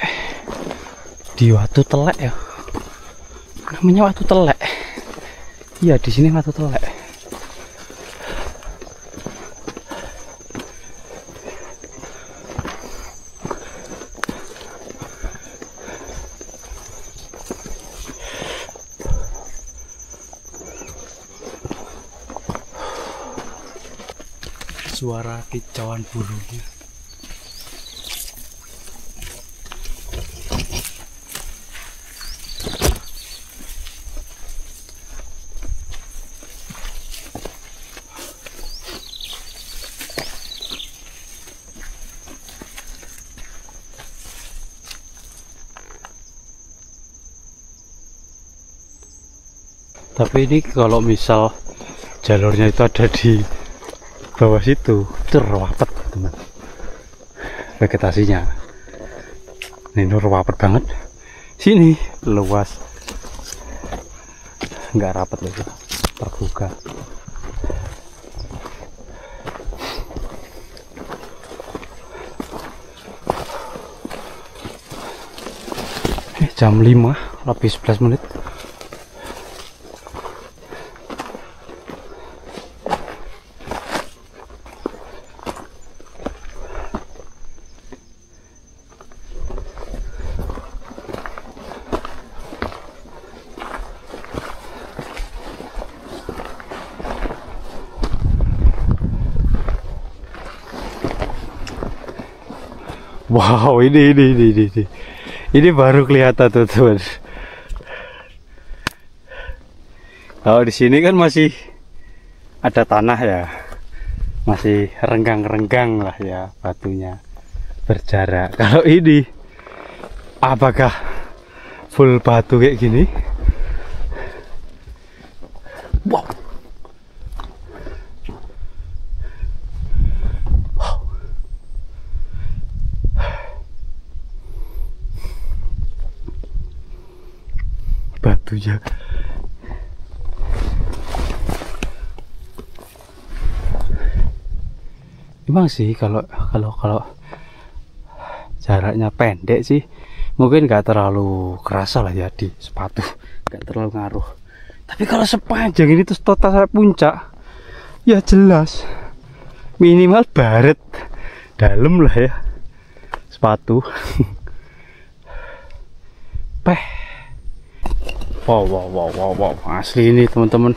di Watu Telek ya. Namanya Watu Telek. Iya, di sini Watu Telek. Suara kicauan burungnya. Tapi ini kalau misal jalurnya itu ada di bawah situ, itu rapat teman, vegetasinya ini rapat banget. Sini luas, nggak rapat lagi, terbuka. Jam 5 lebih 11 menit. Wow, ini baru kelihatan tuh teman. Kalau di sini kan masih ada tanah ya, masih renggang-renggang lah ya batunya berjarak. Kalau ini, apakah full batu kayak gini? Wow. Batunya emang sih kalau jaraknya pendek sih mungkin nggak terlalu kerasa lah ya di sepatu, nggak terlalu ngaruh. Tapi kalau sepanjang ini terus total sampai puncak, ya jelas minimal baret dalam lah ya sepatu. Wow, asli ini teman-teman.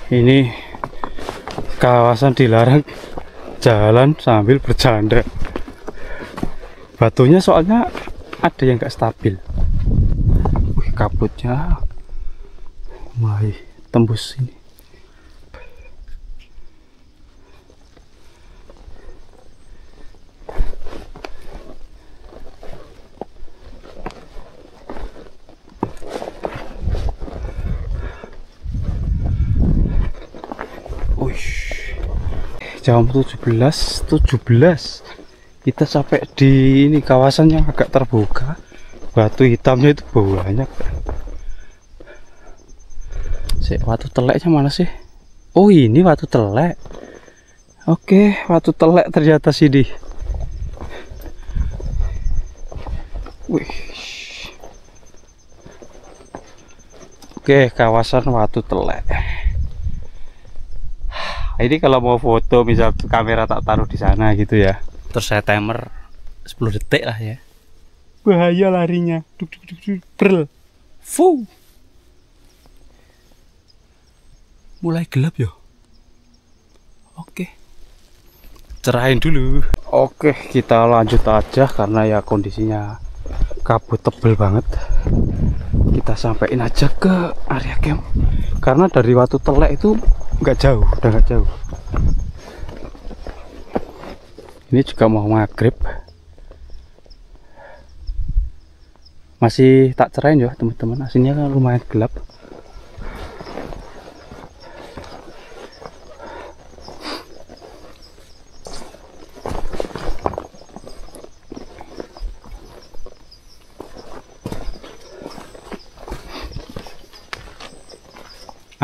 Ini kawasan dilarang jalan sambil bercanda. Batunya soalnya ada yang gak stabil. Wih, kabutnya mulai tembus ini. Jam 17 kita sampai di ini kawasan yang agak terbuka. Batu hitamnya itu banyak. Watu Teleknya mana sih? Oh, ini Watu Telek. Oke, Watu Telek ternyata sini. Wih. Oke, kawasan Watu Telek. Ini kalau mau foto misal kamera tak taruh di sana gitu ya, terus saya timer 10 detik lah ya. Bahaya larinya. Brel. Fu. Mulai gelap ya. Oke. Cerahin dulu. Oke, kita lanjut aja karena ya kondisinya kabut tebel banget. Kita sampein aja ke area camp. Karena dari Watu Telek itu nggak jauh, udah nggak jauh. Ini juga mau maghrib, masih tak cerain ya teman-teman. Aslinya kan lumayan gelap.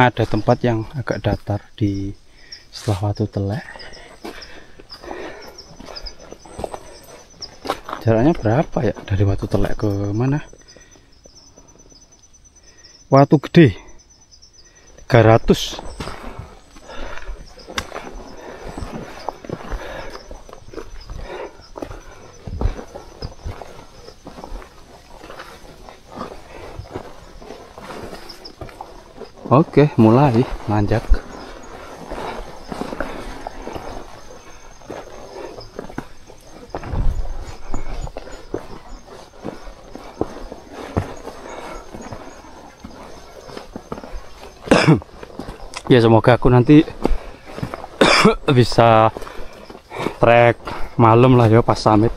ada tempat yang agak datar di setelah Watu Telek. Jaraknya berapa ya dari Watu Telek ke mana? Watu Gede 300. Oke, mulai nanjak. Ya semoga aku nanti bisa trek malam lah ya pas summit.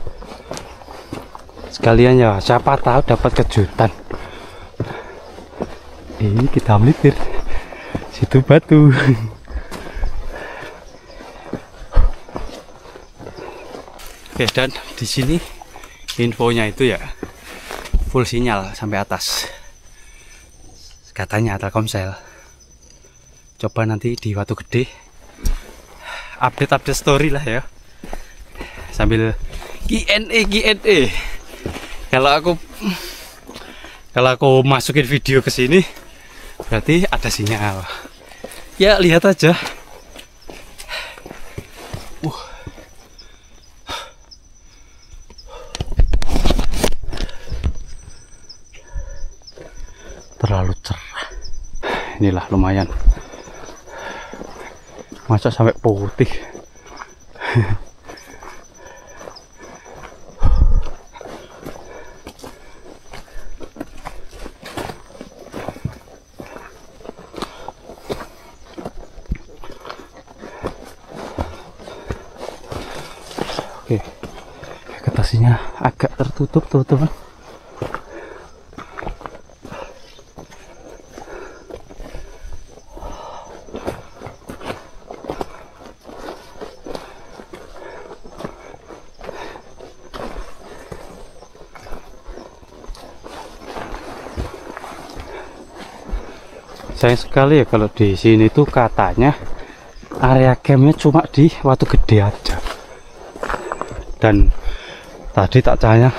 Sekalian ya siapa tahu dapat kejutan. Ini kita melipir situ batu. Oke, dan di sini infonya itu ya full sinyal sampai atas. Katanya Telkomsel. Coba nanti di Watu Gede update story lah ya. Sambil Q&A. Kalau aku masukin video ke sini berarti ada sinyal. Ya lihat aja. Terlalu cerah. Inilah lumayan. Masa sampai putih. Oke, vegetasinya agak tertutup teman-teman. Sayang sekali ya kalau di sini tuh katanya area campnya cuma di Watu Gede aja. Dan tadi tak tanya,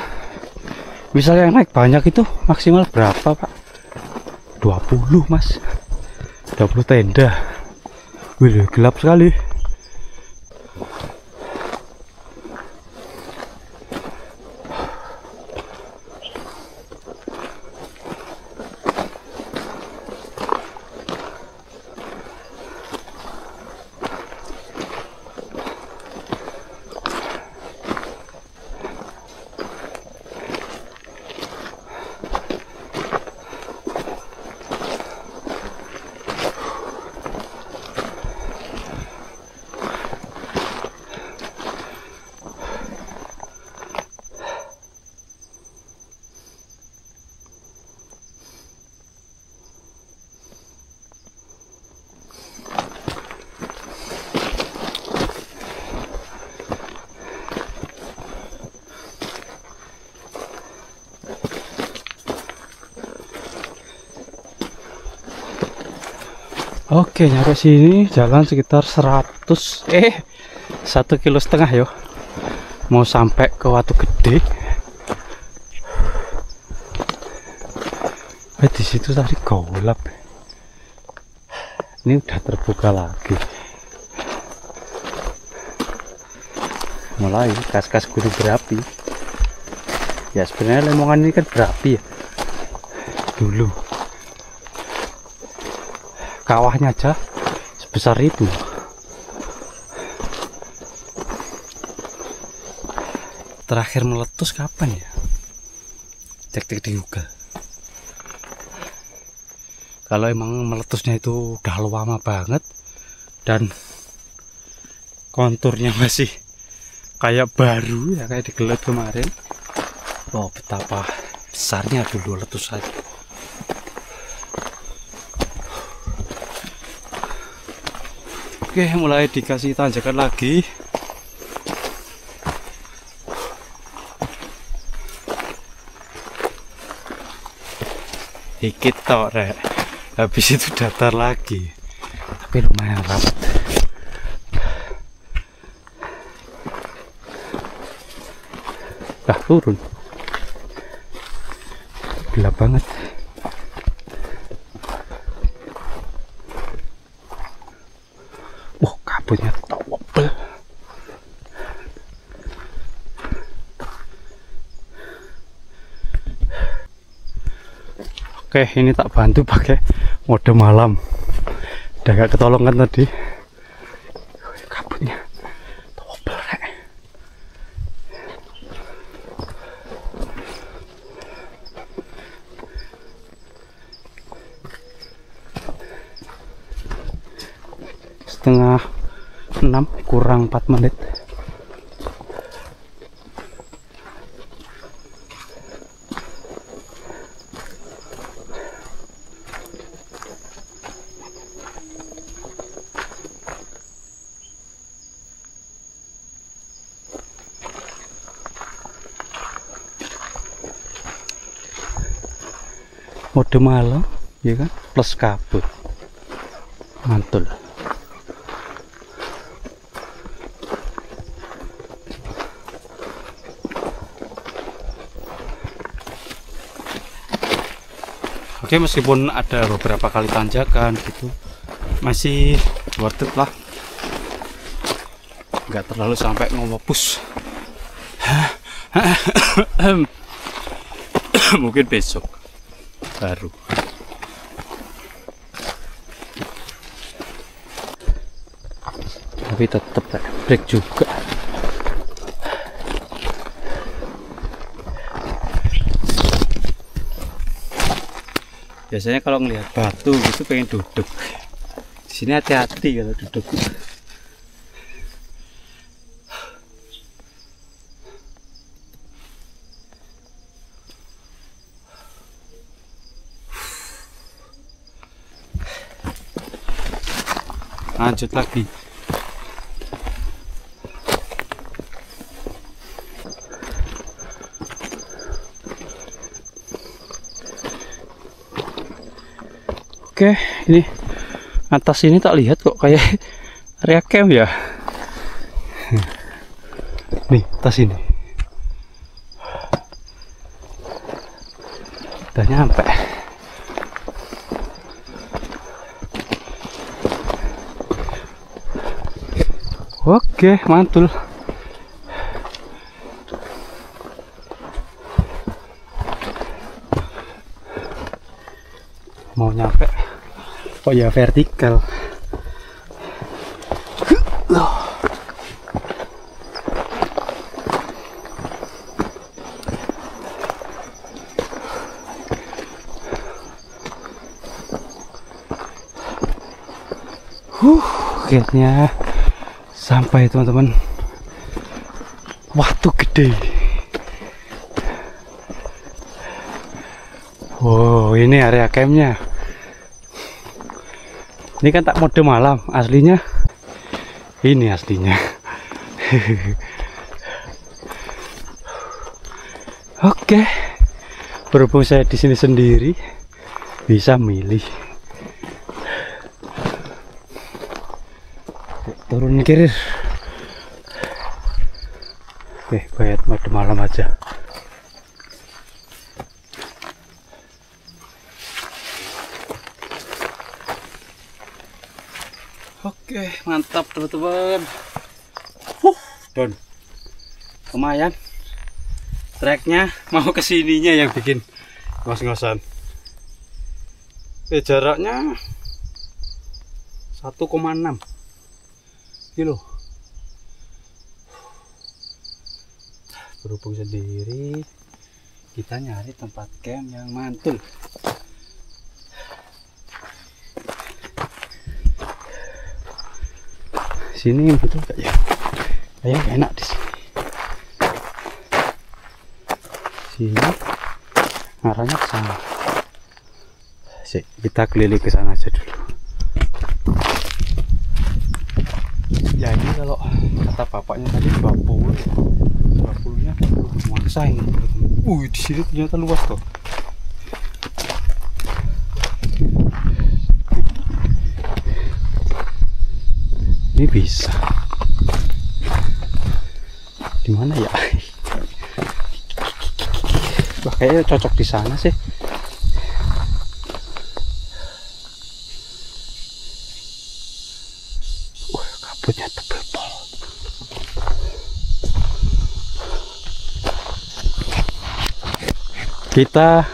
misalnya yang naik banyak itu maksimal berapa Pak? 20 Mas, 20 tenda. Wih, gelap sekali. Oke, nyampe sini jalan sekitar 1,5 kilo yo. Mau sampai ke Watu Gede. Di situ tadi gelap. Ini udah terbuka lagi. Mulai kas-kas gunung berapi. Ya sebenarnya Lemongan ini kan berapi ya. Dulu. Kawahnya aja sebesar itu. Terakhir meletus kapan ya? Cek di Google. Kalau emang meletusnya itu udah lama banget dan konturnya masih kayak baru ya, kayak di Gelut kemarin. Oh, betapa besarnya dulu letusan. Oke, mulai dikasih tanjakan lagi. Dikit tok rek. habis itu datar lagi, tapi lumayan rapat. Turun, gelap banget. Wah, kabutnya tebel. Oke, ini tak bantu pakai mode malam. Udah gak ketolong kan tadi. Kabutnya tebel rek. Setengah 6 kurang 4 menit. Mode malam ya kan, plus kabut, mantul. Oke, meskipun ada beberapa kali tanjakan gitu, masih worth it lah, nggak terlalu sampai ngopus. Mungkin besok baru. Tapi tetap break juga. Biasanya kalau ngelihat batu gitu pengen duduk. Di sini hati-hati kalau duduk. Lanjut lagi. Oke, ini atas ini tak lihat kok kayak area camp ya. Nih, atas ini. Udah nyampe. Oke, mantul. Mau nyampe. Oh ya, vertikal. Akhirnya sampai teman-teman. Waktu gede. Wow, ini area campnya. Ini kan tak mode malam, aslinya ini aslinya. Oke, berhubung saya di sini sendiri, bisa milih. Turun kiri. Oke, bayar mode malam aja. Oke, mantap teman-teman. Don. Lumayan. Treknya mau kesininya yang bikin ngos-ngosan. Jaraknya 1,6 kilo. Berhubung sendiri, kita nyari tempat camp yang mantul. Sini betul gak ya? Kayak enak di sini. Sini arahnya ke sana. Kita keliling ke sana aja dulu. Ya ini kalau kata bapaknya tadi 20-nya maksa ini. Di sini ternyata luas tuh. Ini bisa. Di mana ya? Wah, kayaknya cocok di sana sih. Wah, kabutnya tebel pol. Kita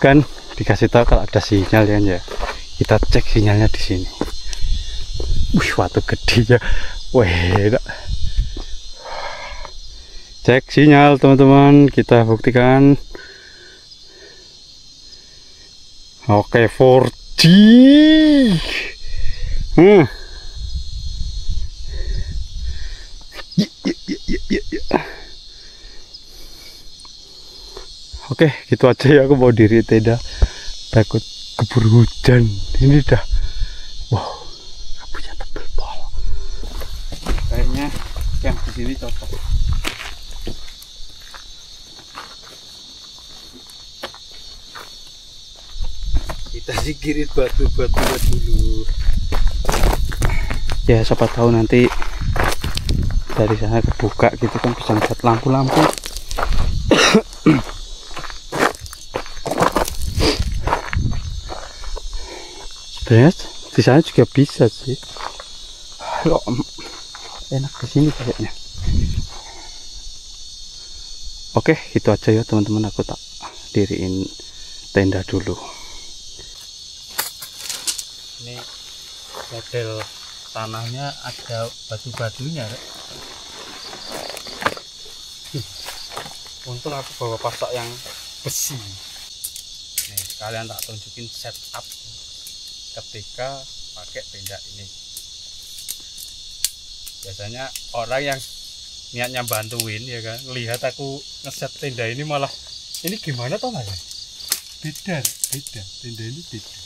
kan dikasih tahu kalau ada sinyal ya. Kita cek sinyalnya di sini. Wih, waktu gede ya. Wih, cek sinyal teman-teman, kita buktikan. Oke, 4G. Oke, gitu aja ya, aku mau diri tenda, takut keburu hujan. Ini dah, wow, kabutnya tebel pol. Kayaknya yang di sini cocok. Kita singkirin batu-batu dulu. Ya, siapa tahu nanti dari sana kebuka gitu kan, bisa lihat lampu-lampu. Sebenarnya di sana juga bisa sih. Loh, enak di sini kayaknya. Oke, itu aja ya teman-teman, aku tak diriin tenda dulu. Ini model tanahnya ada batu-batunya. Untung aku bawa pasak yang besi. Nih, kalian tak tunjukin setup ketika pakai tenda ini. Biasanya orang yang niatnya bantuin ya kan, lihat aku ngeset tenda ini malah ini gimana tau nggak ya? Beda tenda ini beda.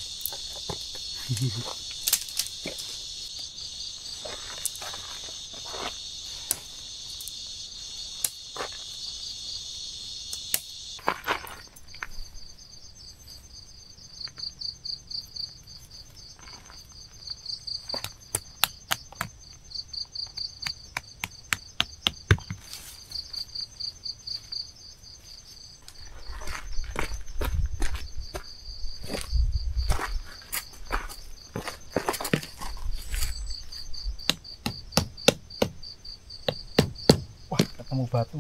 Ketemu batu.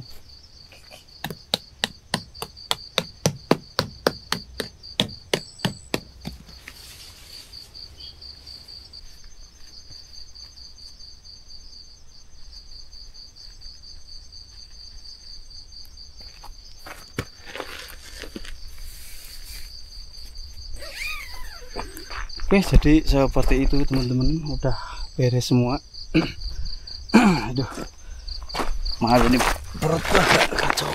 Oke, jadi seperti itu teman-teman, udah beres semua. Aduh, maaf ini perut agak kacau.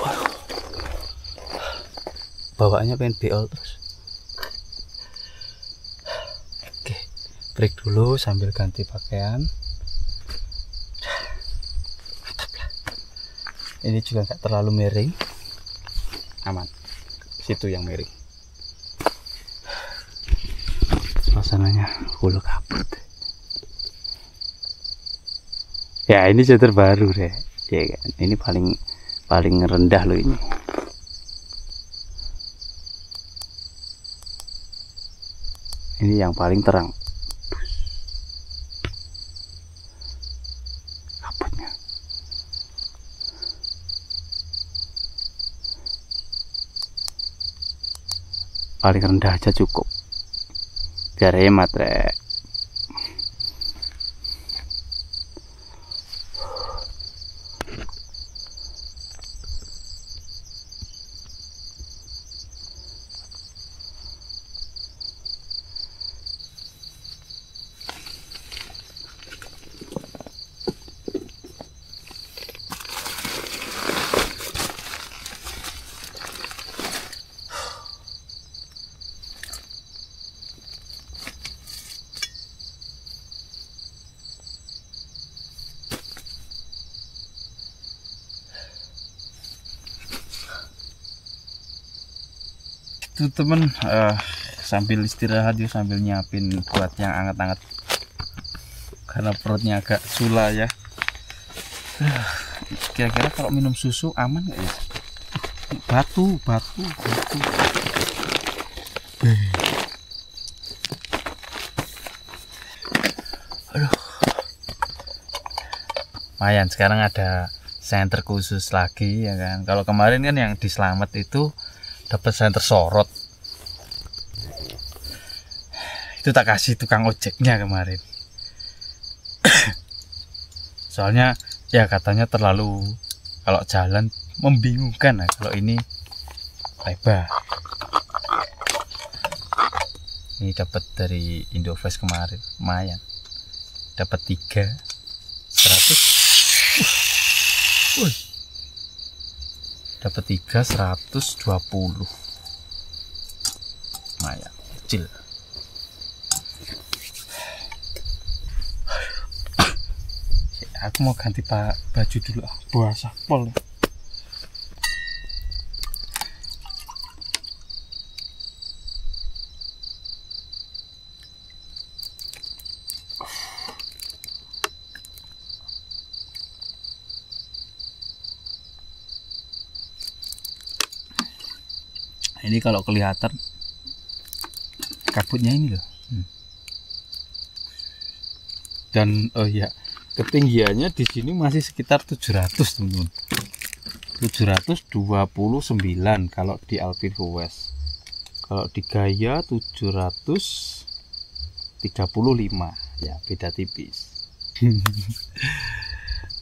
Bawaannya pengen beol terus. Oke, break dulu sambil ganti pakaian. Mantap lah. Ini juga nggak terlalu miring, aman. Situ yang miring. Suasananya full kabut. Ya, ini shelter baru deh. Ya kan, ini paling rendah loh ini. Ini yang paling terang. Kabutnya. Paling rendah aja cukup. Biar hemat, Rek. Tuh temen, sambil istirahat yuk, sambil nyiapin buat yang anget-anget. karena perutnya agak sula ya. Kira-kira kalau minum susu aman nggak ya? Batu. Aduh. Lumayan, sekarang ada senter khusus lagi ya kan. Kalau kemarin kan yang di Slamet itu dapat senter sorot. Itu tak kasih tukang ojeknya kemarin. Soalnya ya katanya terlalu, kalau jalan membingungkan. Nah, kalau ini lebar. Ini dapat dari Indofresh kemarin, lumayan. Dapat 3 100. Dapat 3 120. Lumayan kecil. Aku mau ganti baju dulu, puasa pol. Ini kalau kelihatan kabutnya ini loh. Dan oh ya, ketinggiannya di sini masih sekitar 700 teman-teman. 729 kalau di Alpine Hues. Kalau di Gaia 735, ya beda tipis.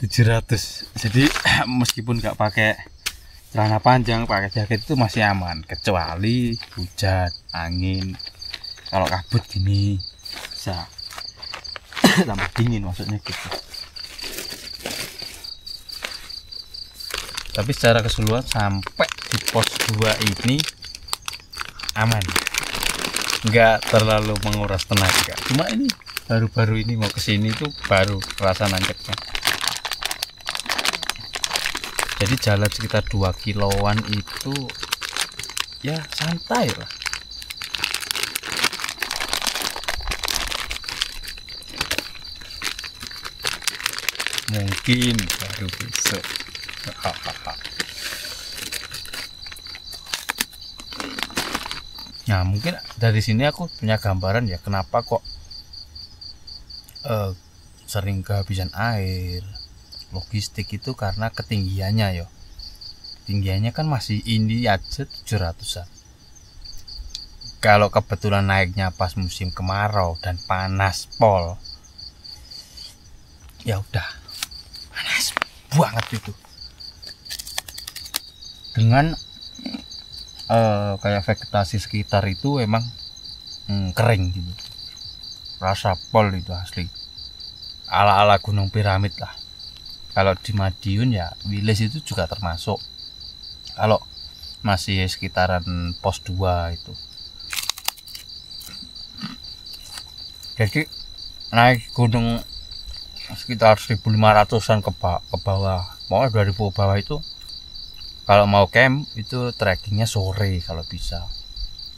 700. Jadi meskipun nggak pakai celana panjang, pakai jaket itu masih aman, kecuali hujan, angin. Kalau kabut gini bisa tambah dingin, maksudnya gitu. Tapi secara keseluruhan sampai di pos 2 ini aman, nggak terlalu menguras tenaga. Cuma ini baru-baru ini mau kesini tuh baru kerasa nancetnya. Jadi jalan sekitar 2 kiloan itu ya santai lah. Mungkin baru besok. Nah, mungkin dari sini aku punya gambaran ya kenapa kok sering kehabisan air. Logistik itu karena ketinggiannya ya. Tinggiannya kan masih ini aja 700-an. Kalau kebetulan naiknya pas musim kemarau dan panas pol, ya udah panas banget itu. Dengan kayak vegetasi sekitar itu emang kering gitu. Rasa pol itu asli. Ala-ala Gunung Piramid lah. Kalau di Madiun ya Wilis itu juga termasuk. Kalau masih sekitaran pos 2 itu. Jadi naik gunung sekitar 1500-an ke bawah. Mau 2000 ke bawah itu kalau mau camp itu trekkingnya sore kalau bisa.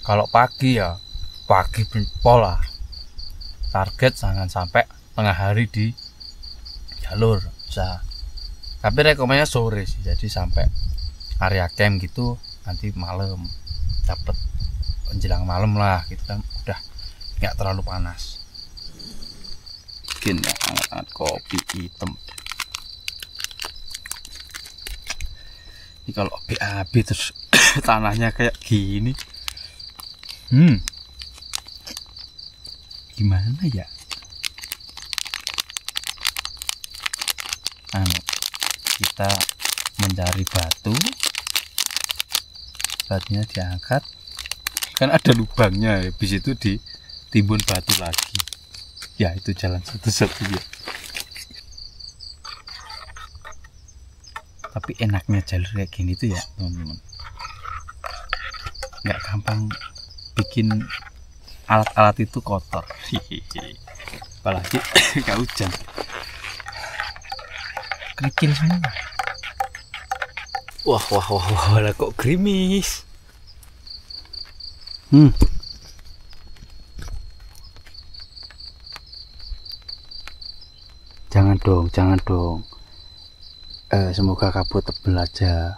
Kalau pagi ya pagi pola. Target jangan sampai tengah hari di jalur. Bisa. Tapi rekomendasinya sore sih, jadi sampai area camp gitu nanti malam dapat menjelang malam lah gitu kan, udah nggak terlalu panas. Bikin ya hangat-hangat kopi hitam. Ini kalau BAB terus tanahnya kayak gini, gimana ya? Kita mencari batunya diangkat, kan ada lubangnya, habis itu ditimbun batu lagi. Ya itu jalan satu-satunya. Tapi enaknya jalur kayak gini tuh ya teman-teman, nggak gampang bikin alat-alat itu kotor. Apalagi nggak hujan, kerikil semua. Wah, kok gerimis. Jangan dong, jangan dong. Semoga kabut tebel aja.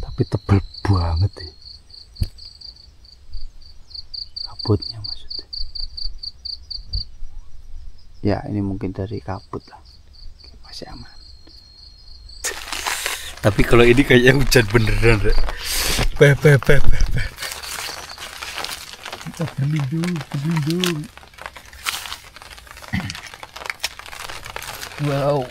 Tapi tebel banget deh. Kabutnya maksudnya. Ya ini mungkin dari kabut lah. Oke, masih aman. Tapi kalau ini kayaknya hujan beneran, Rek. Kita berlindung. Wow.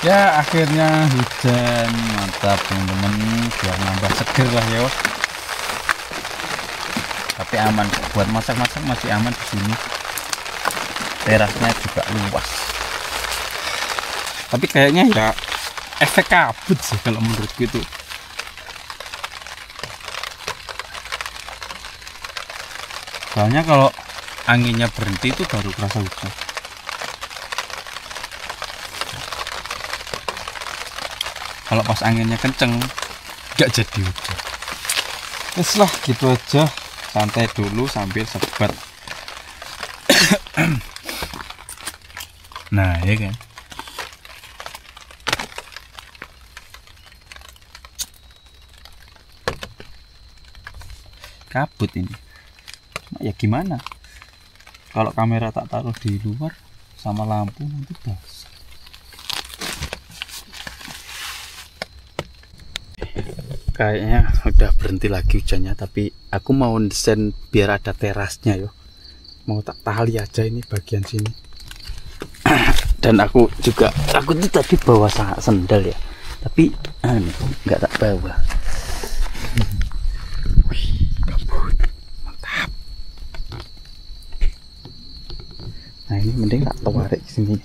Ya akhirnya hujan, mantap teman-teman, biar nambah seger lah ya. Tapi aman buat masak-masak, masih aman di sini. Terasnya juga luas. Tapi kayaknya ya efek kabut sih kalau menurutku itu. Soalnya kalau anginnya berhenti itu baru kerasa hujan. Kalau pas anginnya kenceng nggak jadi hujan. Wes lah gitu aja, santai dulu sambil sebat. Nah ya kan, kabut ini. Ya gimana kalau kamera tak taruh di luar sama lampu nanti basah. Kayaknya udah berhenti lagi hujannya, tapi aku mau desain biar ada terasnya yo. Mau tak tali aja ini bagian sini. Dan aku tuh tadi bawa sendal ya, tapi nggak tak bawa. Wih, kabut, mantap. Nah ini mending tak tarik ke sini,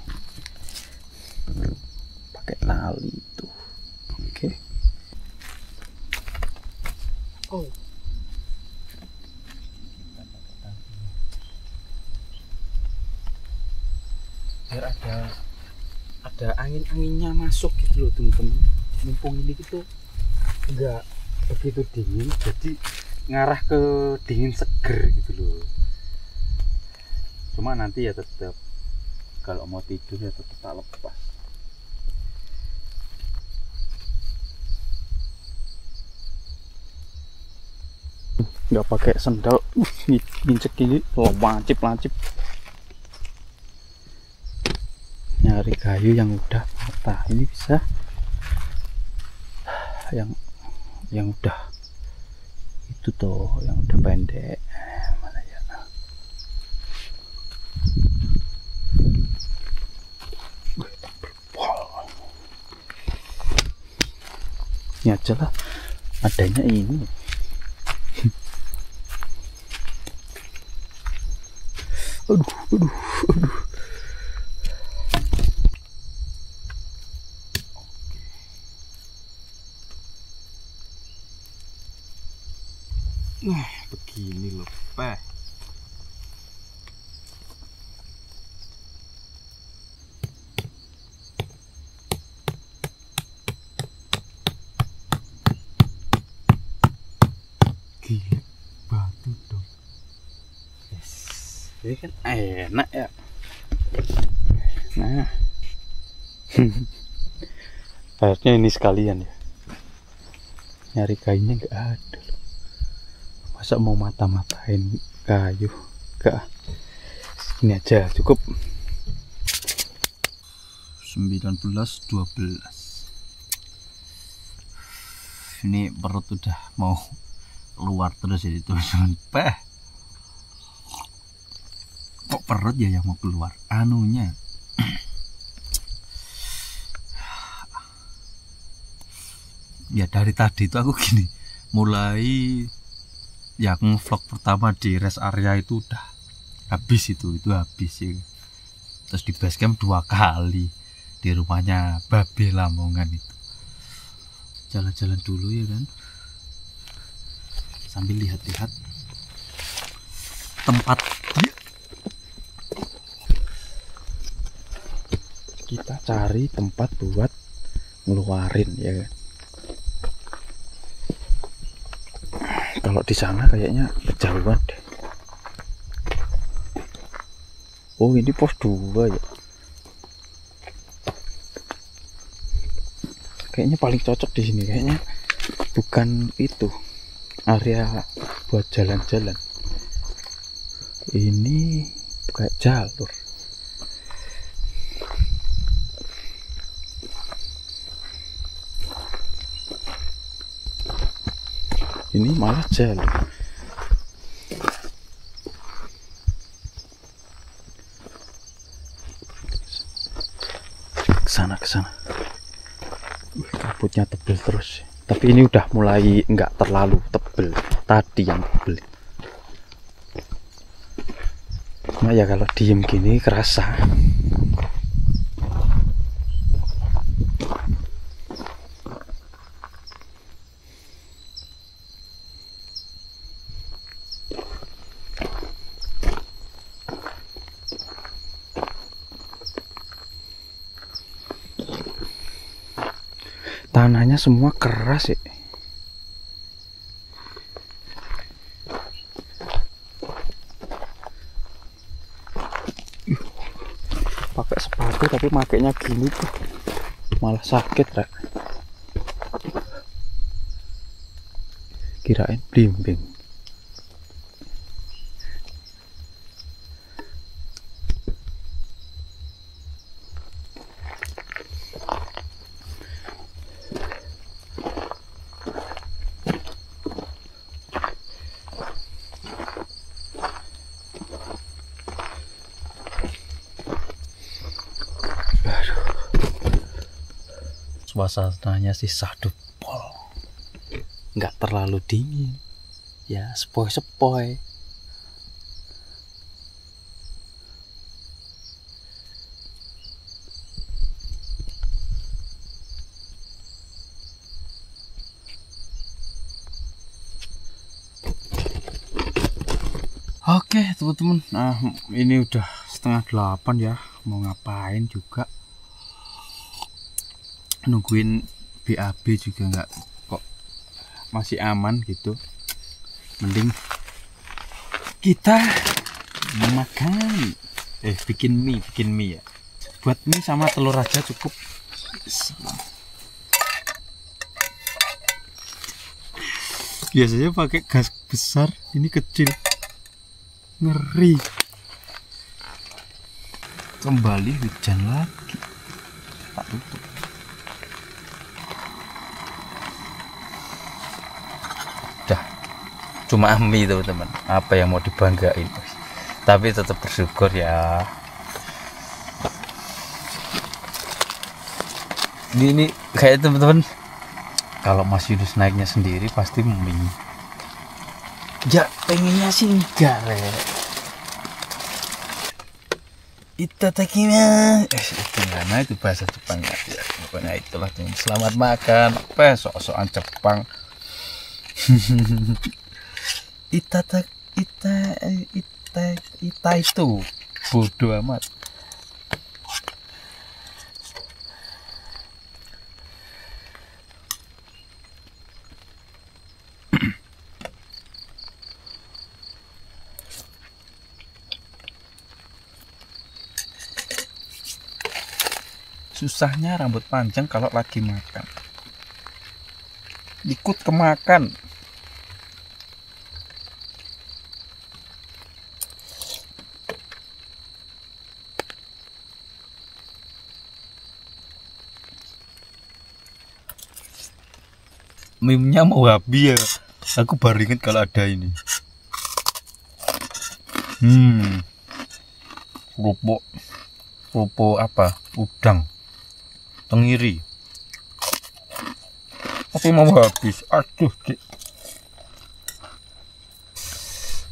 pakai tali itu. Oke. Oh. Biar ada angin-anginnya masuk gitu loh teman-teman. Mumpung ini gitu enggak begitu dingin, jadi ngarah ke dingin seger gitu loh. Cuma nanti ya tetap kalau mau tidur ya tetap tak lepas. Nggak pakai sendal, ngincek gini, lancip. Nyari kayu yang udah patah. Ini bisa yang udah itu tuh, yang udah pendek. Mana ya? Ini aja lah, adanya ini. Aduh. Nah, begini loh, Pak. Gila, batu dong. Yes. Ini kan enak ya. Nah. Harusnya ini sekalian ya. Nyari kayunya nggak ada. Masa mau mata-matain kayu? Enggak. Ini aja cukup. 19-12. Ini perut udah mau keluar terus ini teman-teman. Kok perut ya yang mau keluar? Anunya. Ya dari tadi itu aku gini, mulai yang vlog pertama di rest area itu udah habis, itu habis ya. Terus di base camp 2 kali di rumahnya Babe Lamongan itu. Jalan-jalan dulu ya kan, sambil lihat-lihat tempat dia. Kita cari tempat buat ngeluarin ya kan. Kalau di sana kayaknya kejauhan deh. Oh ini pos 2 ya. Kayaknya paling cocok di sini, kayaknya bukan itu area buat jalan-jalan. Ini kayak jalur. Ini malah jalur. Ke sana. Kabutnya tebel terus. Tapi ini udah mulai enggak terlalu tebel. Tadi yang tebel. Nah ya kalau diem gini kerasa. Tanahnya semua keras ya. Pakai sepatu tapi makainya gini tuh malah sakit Rek. Kirain blimbing. Suasananya sih sadupol, nggak terlalu dingin ya, sepoi-sepoi. Oke teman-teman, nah ini udah 7:30 ya, mau ngapain juga, nungguin BAB juga nggak kok masih aman gitu. Mending kita makan, bikin mie ya. Buat mie sama telur aja cukup. Biasanya pakai gas besar, ini kecil, ngeri. Kembali hujan lagi, tak tutup. Cuma mie teman-teman, apa yang mau dibanggain, tapi tetap bersyukur ya. Ini kayak teman-teman, kalau Mas Yunus naiknya sendiri pasti mie. Ya pengennya sih enggak Ita takina. Itu mana itu bahasa Jepang ya. Pokoknya itulah teman. Selamat makan. Sok-sokan Jepang. Ita itu bodoh amat. Susahnya rambut panjang kalau lagi makan, ikut kemakan. Meme-nya mau habis ya. Aku baru inget kalau ada ini. Rupo apa? Udang. Tenggiri. Tapi mau habis. Aduh.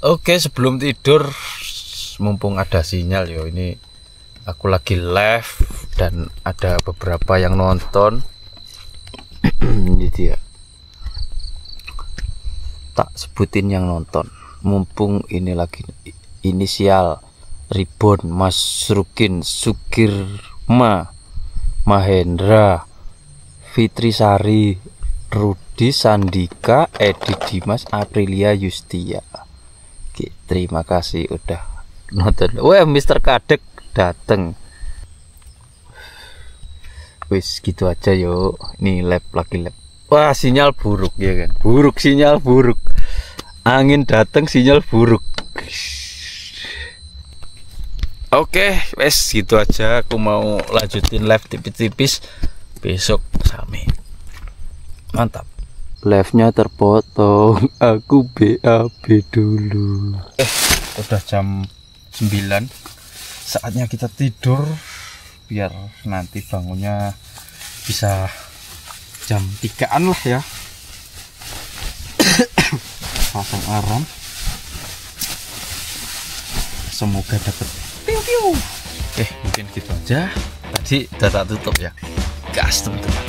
Oke, sebelum tidur, mumpung ada sinyal yo, ini aku lagi live dan ada beberapa yang nonton. Ini dia. Tak sebutin yang nonton, mumpung ini lagi inisial Ribon, Mas Rukin, Sukirma, Mahendra, Fitri Sari, Rudi Sandika, Edi Dimas, Aprilia Yustia. Oke, terima kasih udah nonton. Wah, Mr. Kadek dateng. Wis gitu aja yuk. Nih lab lagi lab. Wah, sinyal buruk ya kan. Buruk, sinyal buruk. Angin datang, sinyal buruk. Oke, wes gitu aja. Aku mau lanjutin live tipis-tipis besok sami. Mantap. Live-nya terpotong. Aku BAB dulu. Udah jam 9. Saatnya kita tidur biar nanti bangunnya bisa jam 3-an lah ya. Pasang alarm. Semoga dapat piu-piu. Mungkin gitu aja. Tadi udah tak tutup ya. Gas teman-teman.